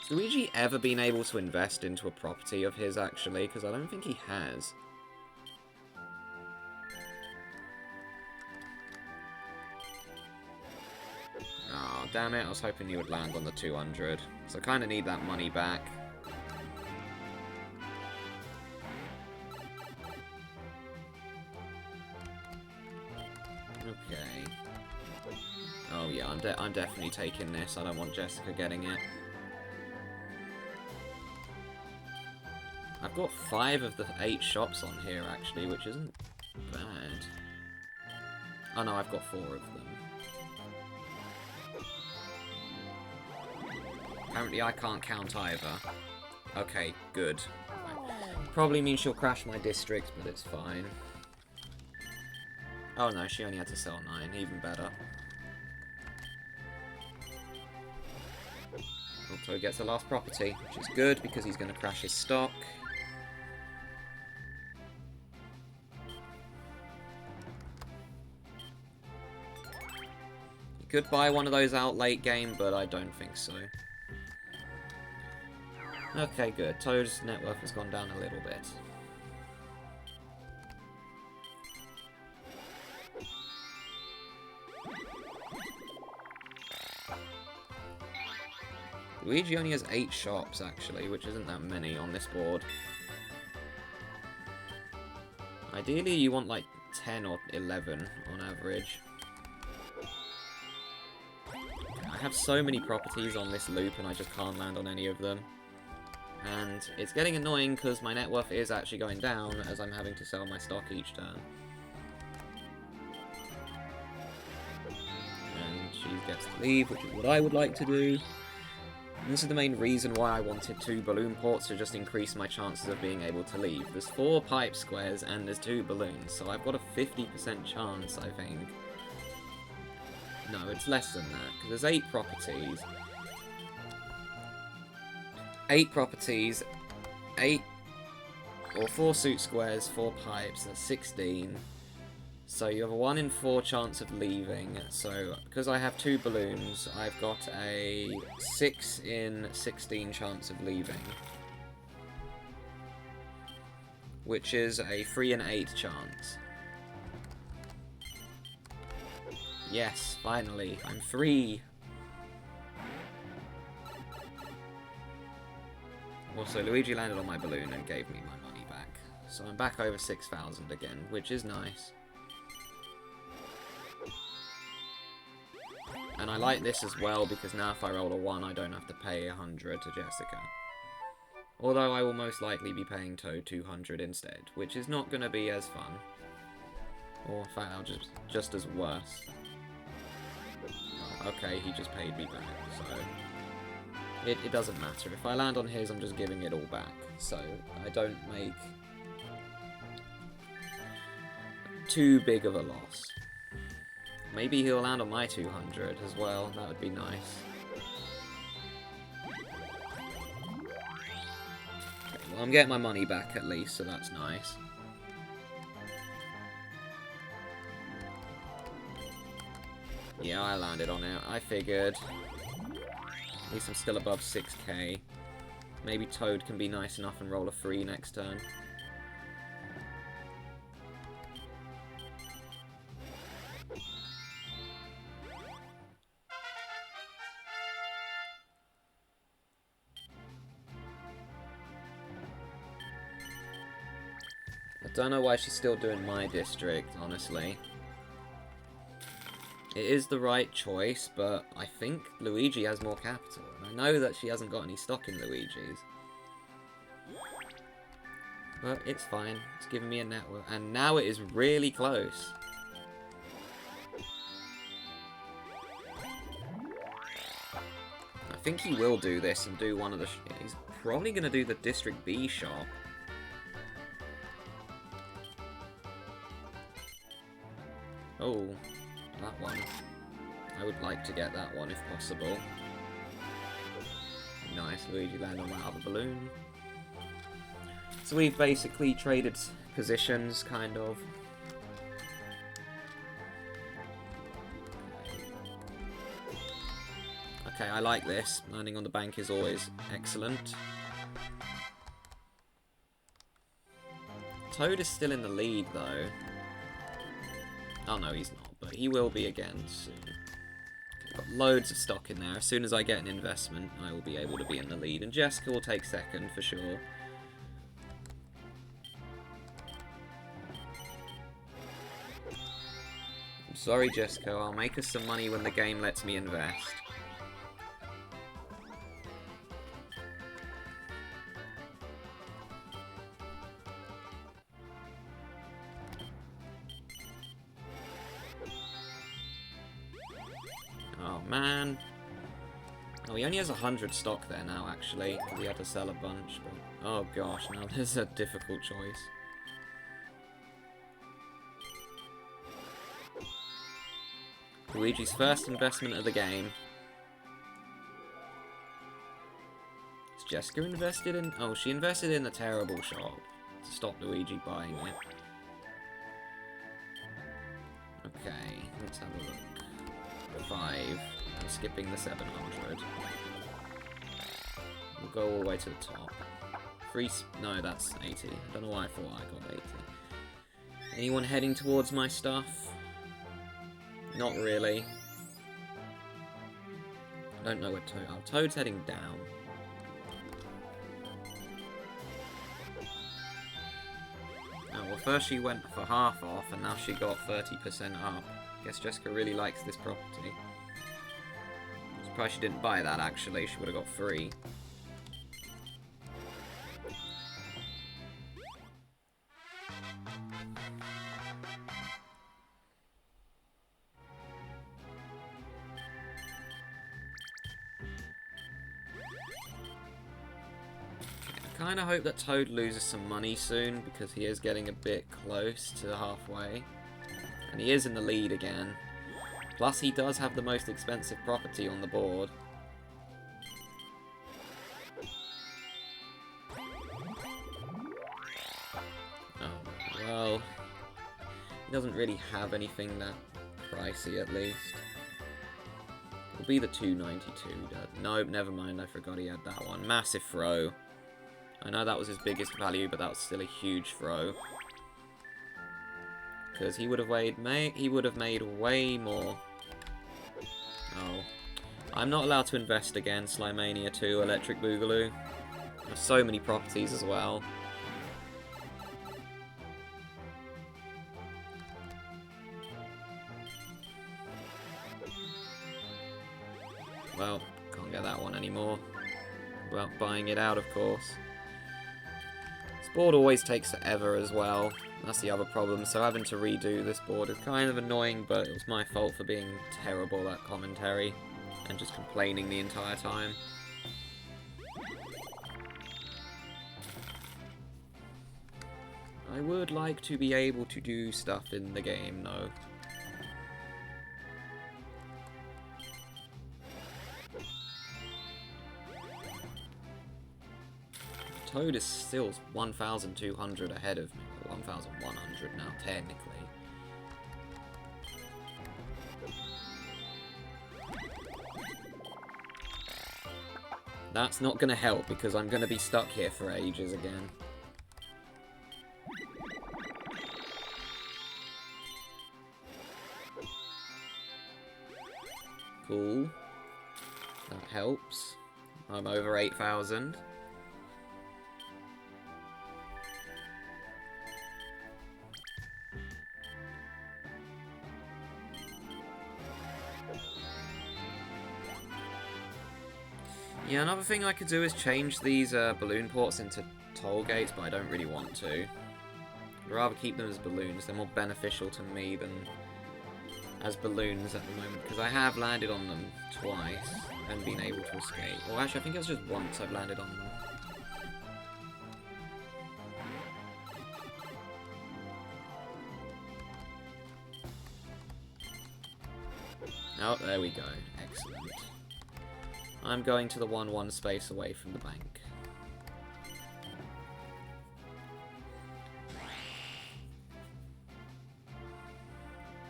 Has Luigi ever been able to invest into a property of his, actually? Because I don't think he has. Oh, damn it. I was hoping you would land on the 200. So I kind of need that money back. Okay. Oh yeah, I'm definitely taking this. I don't want Jessica getting it. I've got 5 of the 8 shops on here, actually, which isn't bad. Oh no, I've got 4 of them. Apparently I can't count either. Okay, good. Probably means she'll crash my district, but it's fine. Oh no, she only had to sell 9, even better. Also gets the last property, which is good because he's going to crash his stock. He could buy one of those out late game, but I don't think so. Okay, good. Toad's net worth has gone down a little bit. Luigi only has 8 shops, actually, which isn't that many on this board. Ideally, you want like 10 or 11 on average. I have so many properties on this loop and I just can't land on any of them. And it's getting annoying because my net worth is actually going down as I'm having to sell my stock each turn. And she gets to leave, which is what I would like to do. And this is the main reason why I wanted 2 balloon ports, to just increase my chances of being able to leave. There's 4 pipe squares and there's 2 balloons, so I've got a 50% chance, I think. No, it's less than that, because there's 8 properties. 8 properties, 8 or 4 suit squares, 4 pipes, that's 16. So you have a 1 in 4 chance of leaving. So because I have 2 balloons, I've got a 6 in 16 chance of leaving. Which is a 3 in 8 chance. Yes, finally, I'm free. Also, Luigi landed on my balloon and gave me my money back. So I'm back over 6,000 again, which is nice. And I like this as well, because now if I roll a 1, I don't have to pay 100 to Jessica. Although I will most likely be paying Toad 200 instead, which is not going to be as fun. Or in fact, I'll just as worse. Oh, okay, he just paid me back, so... It doesn't matter. If I land on his, I'm just giving it all back. So I don't make too big of a loss. Maybe he'll land on my 200 as well. That would be nice. Okay, well, I'm getting my money back at least, so that's nice. Yeah, I landed on it. I figured. At least I'm still above 6k. Maybe Toad can be nice enough and roll a 3 next turn. don't know why she's still doing my district, honestly. It is the right choice, but I think Luigi has more capital. And I know that she hasn't got any stock in Luigi's. But it's fine. It's giving me a network. And now it is really close. I think he will do this and do one of the... He's probably going to do the District B shop. Oh, that one. I would like to get that one if possible. Nice, Luigi landed on that other balloon. So we've basically traded positions, kind of. Okay, I like this. Landing on the bank is always excellent. Toad is still in the lead, though. Oh no, he's not, but he will be again soon. Okay, got loads of stock in there. As soon as I get an investment, I will be able to be in the lead. And Jessica will take second, for sure. I'm sorry, Jessica. I'll make us some money when the game lets me invest. Oh, man. Oh, he only has 100 stock there now, actually. He had to sell a bunch, but... Oh, gosh, now there's a difficult choice. Luigi's first investment of the game. Has Jessica invested in... Oh, she invested in the terrible shop to stop Luigi buying it. Okay, let's have a look. 5. I'm skipping the 700. We'll go all the way to the top. No, that's 80. I don't know why I thought I got 80. Anyone heading towards my stuff? Not really. I don't know where Toad... Oh, Toad's heading down. Oh, well, first she went for half off, and now she got 30% up. Guess Jessica really likes this property. I'm surprised she didn't buy that, actually. She would have got free. I kind of hope that Toad loses some money soon, because he is getting a bit close to halfway. And he is in the lead again. Plus, he does have the most expensive property on the board. Oh, well... He doesn't really have anything that pricey, at least. It'll be the 292. Nope, never mind, I forgot he had that one. Massive throw. I know that was his biggest value, but that was still a huge throw. Because he would have made way more. Oh. I'm not allowed to invest again. Slimania 2, Electric Boogaloo. There's so many properties as well. Well, can't get that one anymore. Without buying it out, of course. This board always takes forever as well. That's the other problem, so having to redo this board is kind of annoying, but it was my fault for being terrible at commentary and just complaining the entire time. I would like to be able to do stuff in the game, though. Toad is still 1,200 ahead of me, or 1,100 now, technically. That's not going to help, because I'm going to be stuck here for ages again. Cool. That helps. I'm over 8,000. Yeah, another thing I could do is change these balloon ports into toll gates, but I don't really want to. I'd rather keep them as balloons. They're more beneficial to me than as balloons at the moment, because I have landed on them twice and been able to escape. Well, actually, I think it was just once I've landed on them. Oh, there we go. Excellent. I'm going to the 1-1 space away from the bank.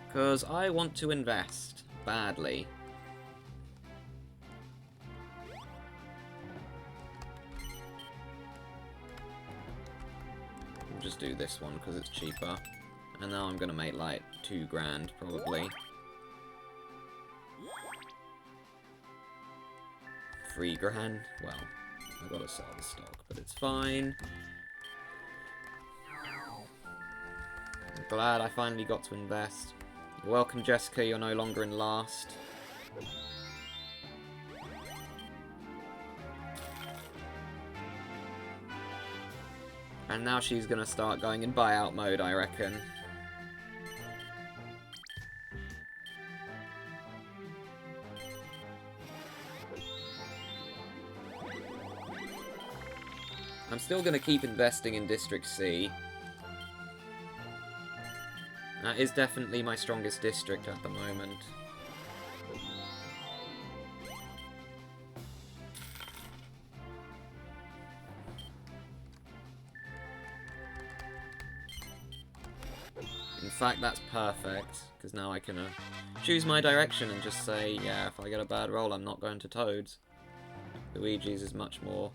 Because I want to invest badly. I'll just do this one because it's cheaper. And now I'm going to make like 2 grand probably. 3 grand? Well, I gotta sell the stock, but it's fine. I'm glad I finally got to invest. You're welcome, Jessica, you're no longer in last. And now she's gonna start going in buyout mode, I reckon. I'm still going to keep investing in District C. That is definitely my strongest district at the moment. In fact, that's perfect, because now I can choose my direction and just say, yeah, if I get a bad roll, I'm not going to Toads. Luigi's is much more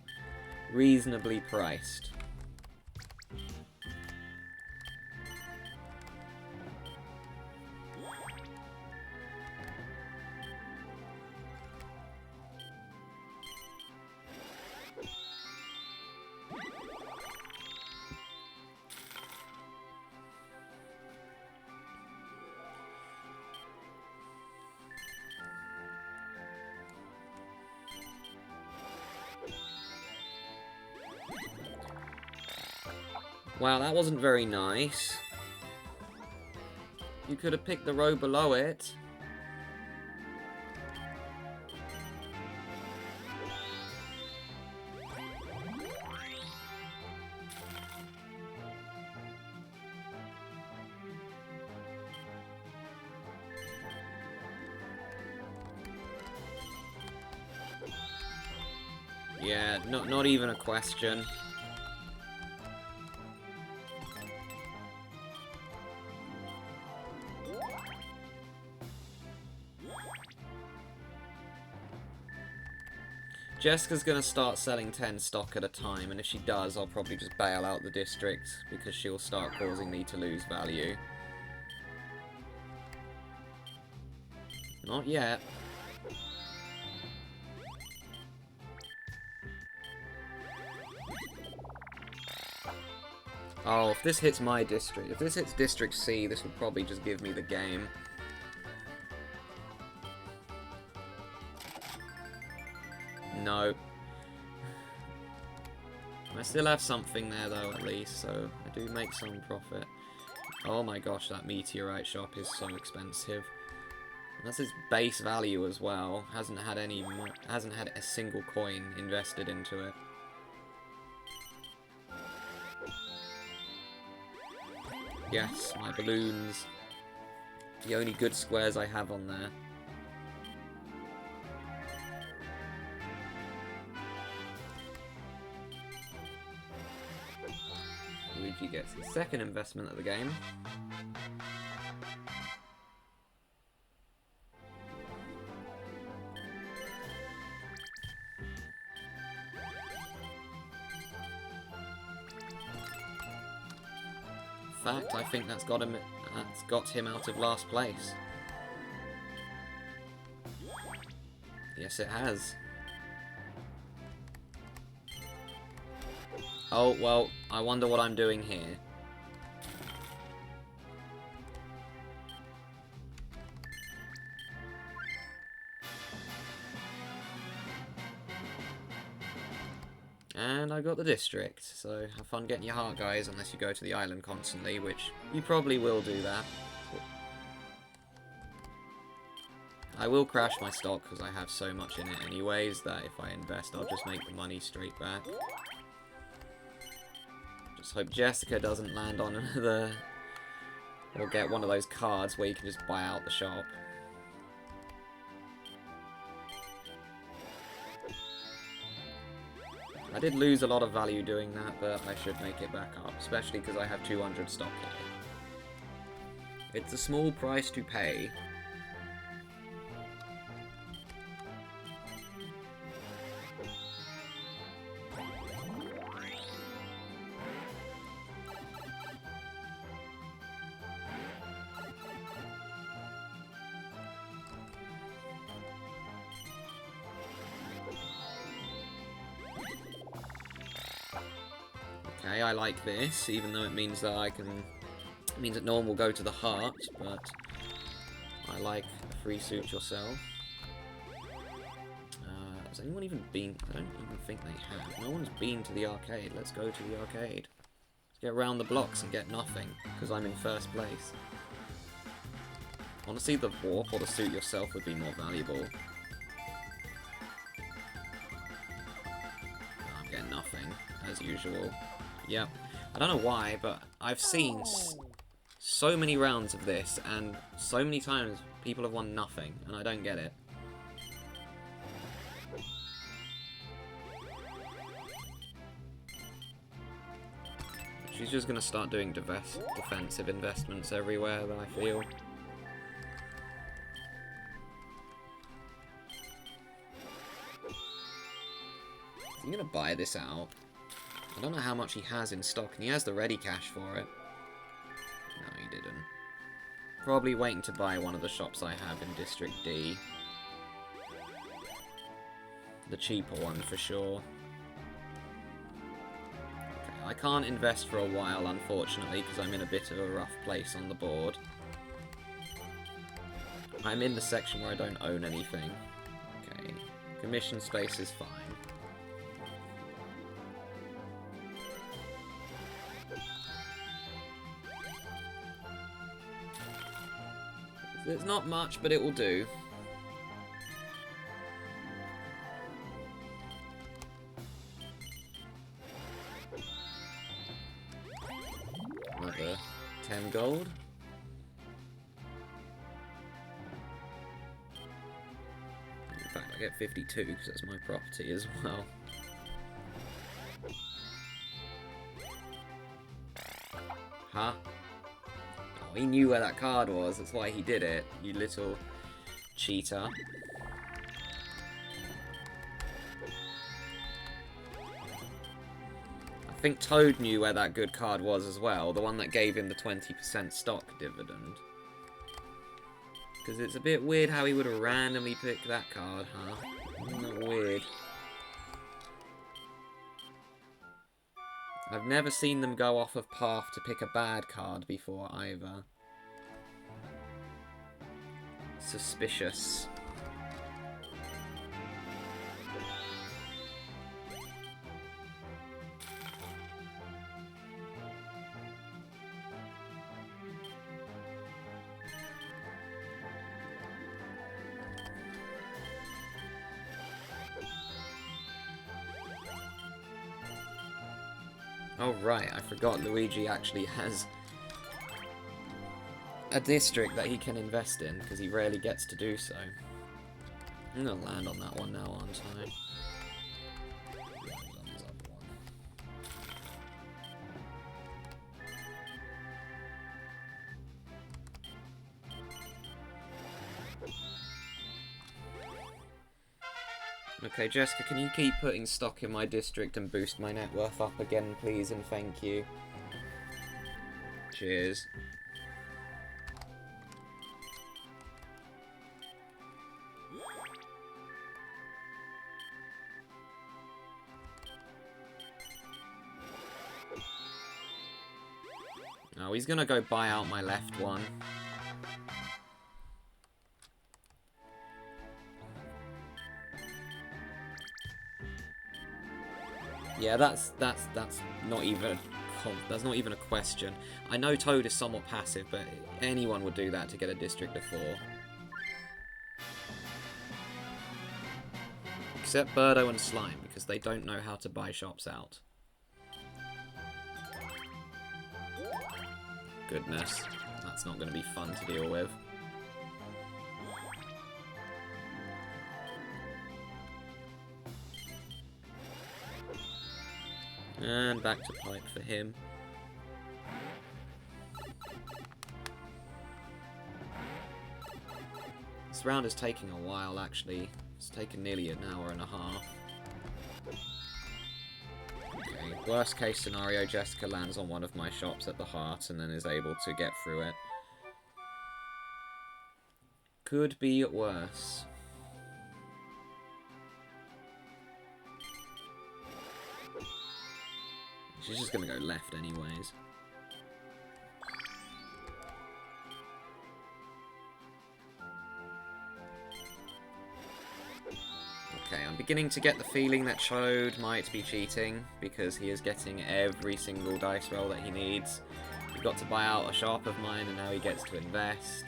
reasonably priced. Wow, that wasn't very nice. You could have picked the row below it. Yeah, not even a question. Jessica's gonna start selling 10 stock at a time, and if she does, I'll probably just bail out the district, because she'll start causing me to lose value. Not yet. Oh, if this hits my district, if this hits District C, this would probably just give me the game. No. I still have something there though, at least, so I do make some profit. Oh my gosh, that meteorite shop is so expensive. And that's its base value as well. Hasn't had a single coin invested into it. Yes, my balloons. The only good squares I have on there. Luigi gets his second investment of the game. In fact, I think that's got him out of last place. Yes, it has. Oh, well, I wonder what I'm doing here. And I got the district, so have fun getting your heart, guys, unless you go to the island constantly, which you probably will do that. I will crash my stock because I have so much in it anyways that if I invest I'll just make the money straight back. Just hope Jessica doesn't land on the... or get one of those cards where you can just buy out the shop. I did lose a lot of value doing that, but I should make it back up, especially because I have 200 stock here. It's a small price to pay. Okay, I like this, even though it means that I can... It means that no one will go to the heart, but I like free suit yourself. Has anyone even been... I don't even think they have. No one's been to the arcade. Let's go to the arcade. Let's get around the blocks and get nothing, because I'm in first place. Honestly, the warp or the suit yourself would be more valuable. I'm getting nothing, as usual. Yep. I don't know why, but I've seen so many rounds of this, and so many times people have won nothing, and I don't get it. She's just going to start doing defensive investments everywhere that I feel. Is he going to buy this out? I don't know how much he has in stock, and he has the ready cash for it. No, he didn't. Probably waiting to buy one of the shops I have in District D. The cheaper one, for sure. Okay, I can't invest for a while, unfortunately, because I'm in a bit of a rough place on the board. I'm in the section where I don't own anything. Okay, commission space is fine. It's not much, but it will do. Another 10 gold. In fact, I get 52 because that's my property as well. Huh? He knew where that card was, that's why he did it, you little cheater. I think Toad knew where that good card was as well, the one that gave him the 20% stock dividend. Because it's a bit weird how he would have randomly picked that card, huh? Isn't that weird? I've never seen them go off of path to pick a bad card before either. Suspicious. Oh right, I forgot Luigi actually has a district that he can invest in, because he rarely gets to do so. I'm gonna land on that one now, aren't I? Okay, Jessica, can you keep putting stock in my district and boost my net worth up again, please, and thank you. Cheers. Oh, he's gonna go buy out my left one. Yeah, that's not even that's not even a question. I know Toad is somewhat passive, but anyone would do that to get a district of 4. Except Birdo and Slime, because they don't know how to buy shops out. Goodness, that's not going to be fun to deal with. And back to pipe for him. This round is taking a while, actually. It's taken nearly an hour and a half. Okay, worst case scenario, Jessica lands on one of my shops at the heart and then is able to get through it. Could be worse. She's just gonna go left anyways. Okay, I'm beginning to get the feeling that Chode might be cheating, because he is getting every single dice roll that he needs. He got to buy out a shop of mine, and now he gets to invest.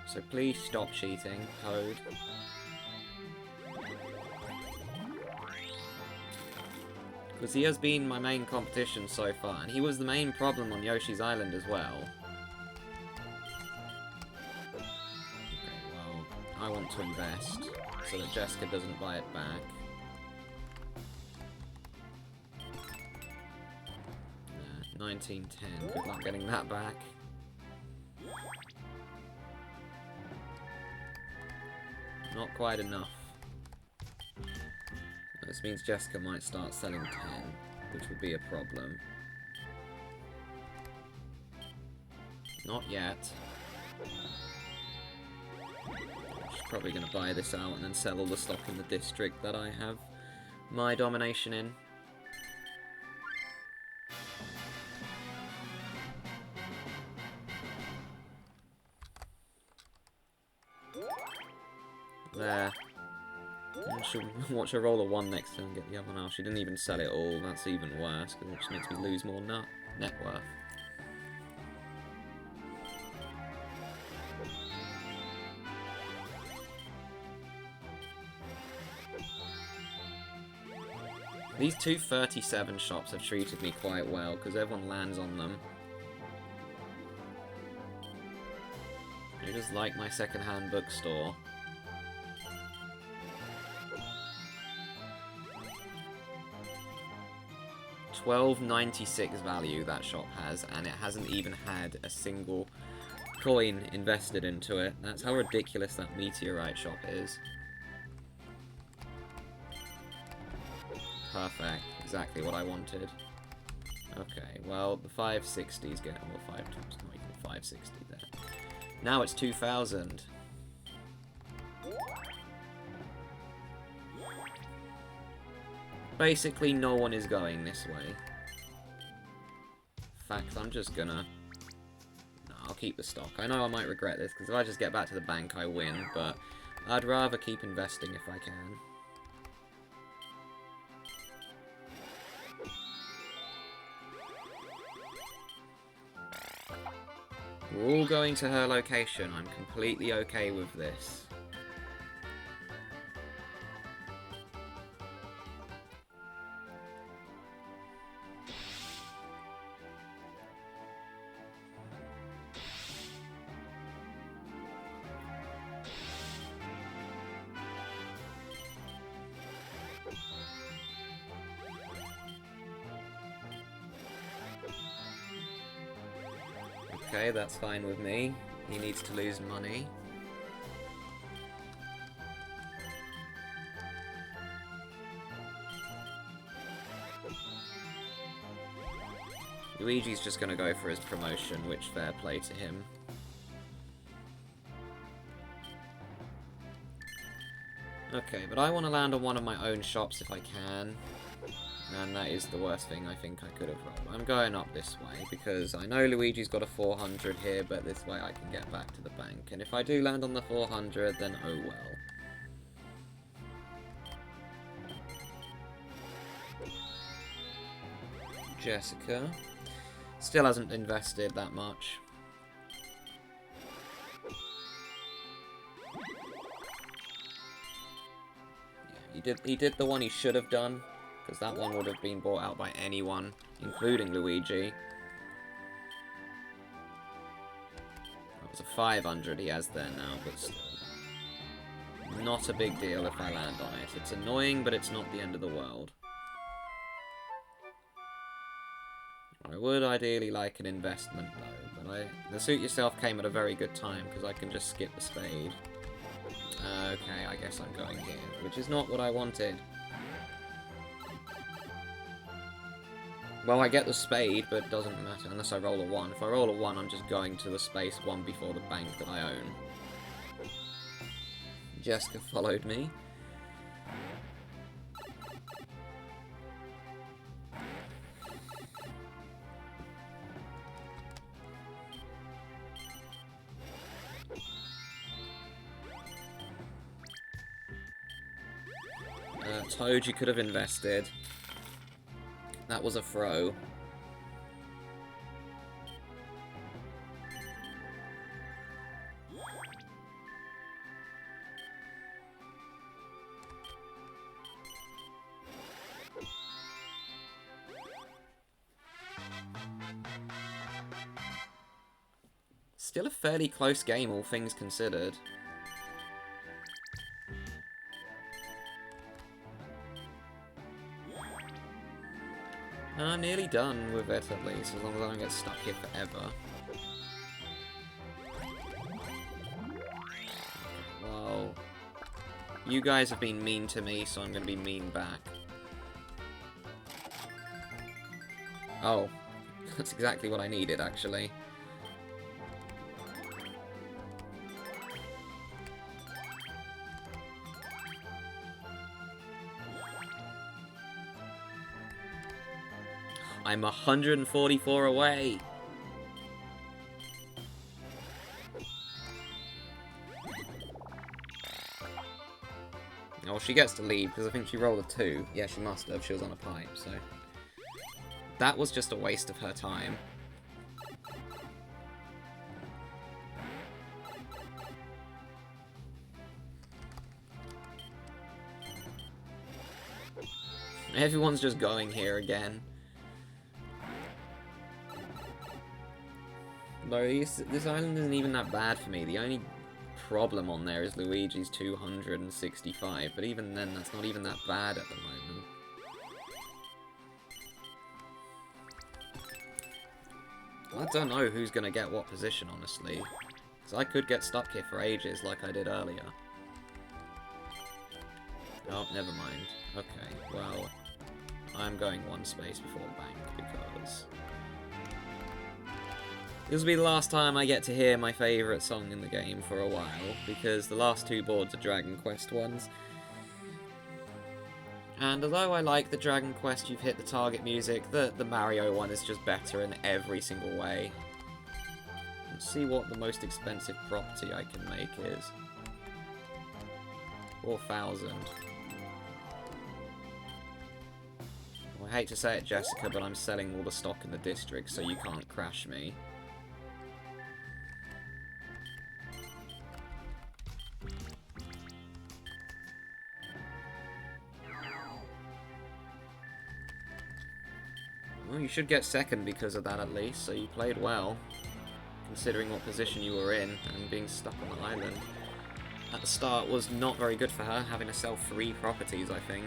So please stop cheating, Chode. Because he has been my main competition so far, and he was the main problem on Yoshi's Island as well. Okay, well, I want to invest, so that Jessica doesn't buy it back. 1910, good luck getting that back. Not quite enough. This means Jessica might start selling 10, which will be a problem. Not yet. She's probably going to buy this out and then sell all the stock in the district that I have my domination in. There. She'll watch her roll a 1 next turn and get the other one out. She didn't even sell it all. That's even worse, because it just makes me lose more net worth. These two 37 shops have treated me quite well, because everyone lands on them. They just like my second-hand bookstore. $12.96 value that shop has, and it hasn't even had a single coin invested into it. That's how ridiculous that meteorite shop is. Perfect. Exactly what I wanted. Okay, well, the 560 is getting... Well, 5 times not equal 560 there. Now it's 2,000. Basically, no one is going this way. In fact, I'm just gonna... No, I'll keep the stock. I know I might regret this, because if I just get back to the bank, I win, but I'd rather keep investing if I can. We're all going to her location. I'm completely okay with this. Okay, that's fine with me. He needs to lose money. Luigi's just gonna go for his promotion, which fair play to him. Okay, but I want to land on one of my own shops if I can. And that is the worst thing I think I could have rolled. I'm going up this way, because I know Luigi's got a 400 here, but this way I can get back to the bank. And if I do land on the 400, then oh well. Jessica. Still hasn't invested that much. Yeah, he did the one he should have done, because that one would have been bought out by anyone, including Luigi. That was a 500 he has there now, but still. Not a big deal if I land on it. It's annoying, but it's not the end of the world. I would ideally like an investment, though, but the suit yourself came at a very good time, because I can just skip the spade. Okay, I guess I'm going here, which is not what I wanted. Well, I get the spade, but it doesn't matter unless I roll a 1. If I roll a 1, I'm just going to the space 1 before the bank that I own. Jessica followed me. Toad, you could have invested. That was a throw. Still a fairly close game, all things considered. I'm nearly done with it, at least, as long as I don't get stuck here forever. Well, you guys have been mean to me, so I'm going to be mean back. Oh, that's exactly what I needed, actually. I'm 144 away. Oh, she gets to leave, because I think she rolled a 2. Yeah, she must have. She was on a pipe, so... That was just a waste of her time. Everyone's just going here again. Though this island isn't even that bad for me. The only problem on there is Luigi's 265, but even then, that's not even that bad at the moment. Well, I don't know who's going to get what position, honestly. Because I could get stuck here for ages, like I did earlier. Oh, never mind. Okay, well, I'm going one space before bank, because... this will be the last time I get to hear my favourite song in the game for a while, because the last 2 boards are Dragon Quest ones. And although I like the Dragon Quest You've Hit the Target music, the Mario one is just better in every single way. Let's see what the most expensive property I can make is. 4,000. Well, I hate to say it, Jessica, but I'm selling all the stock in the district, so you can't crash me. Well, you should get second because of that at least, so you played well, considering what position you were in, and being stuck on the island. At the start was not very good for her, having to sell 3 properties, I think.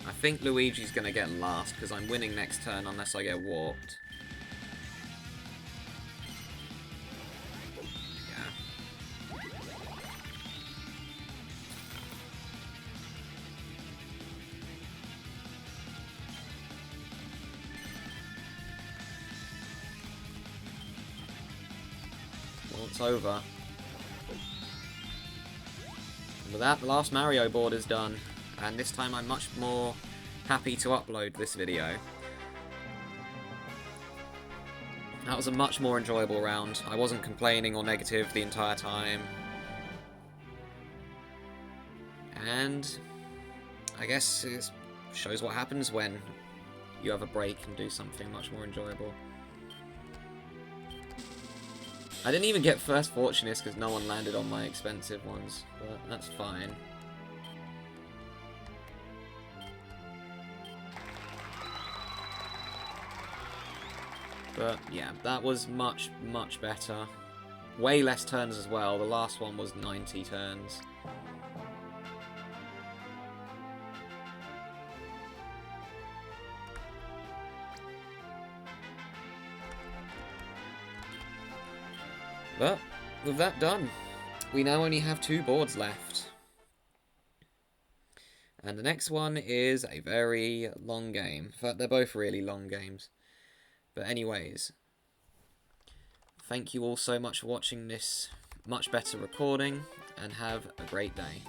I think Luigi's gonna get last, because I'm winning next turn unless I get warped. Well, it's over. And with that, the last Mario board is done. And this time I'm much more happy to upload this video. That was a much more enjoyable round. I wasn't complaining or negative the entire time. And I guess it shows what happens when you have a break and do something much more enjoyable. I didn't even get first Fortunist because no one landed on my expensive ones, but that's fine. But yeah, that was much, much better. Way less turns as well. The last one was 90 turns. But with that done, we now only have 2 boards left. And the next one is a very long game. In fact, they're both really long games. But anyways, thank you all so much for watching this much better recording, and have a great day.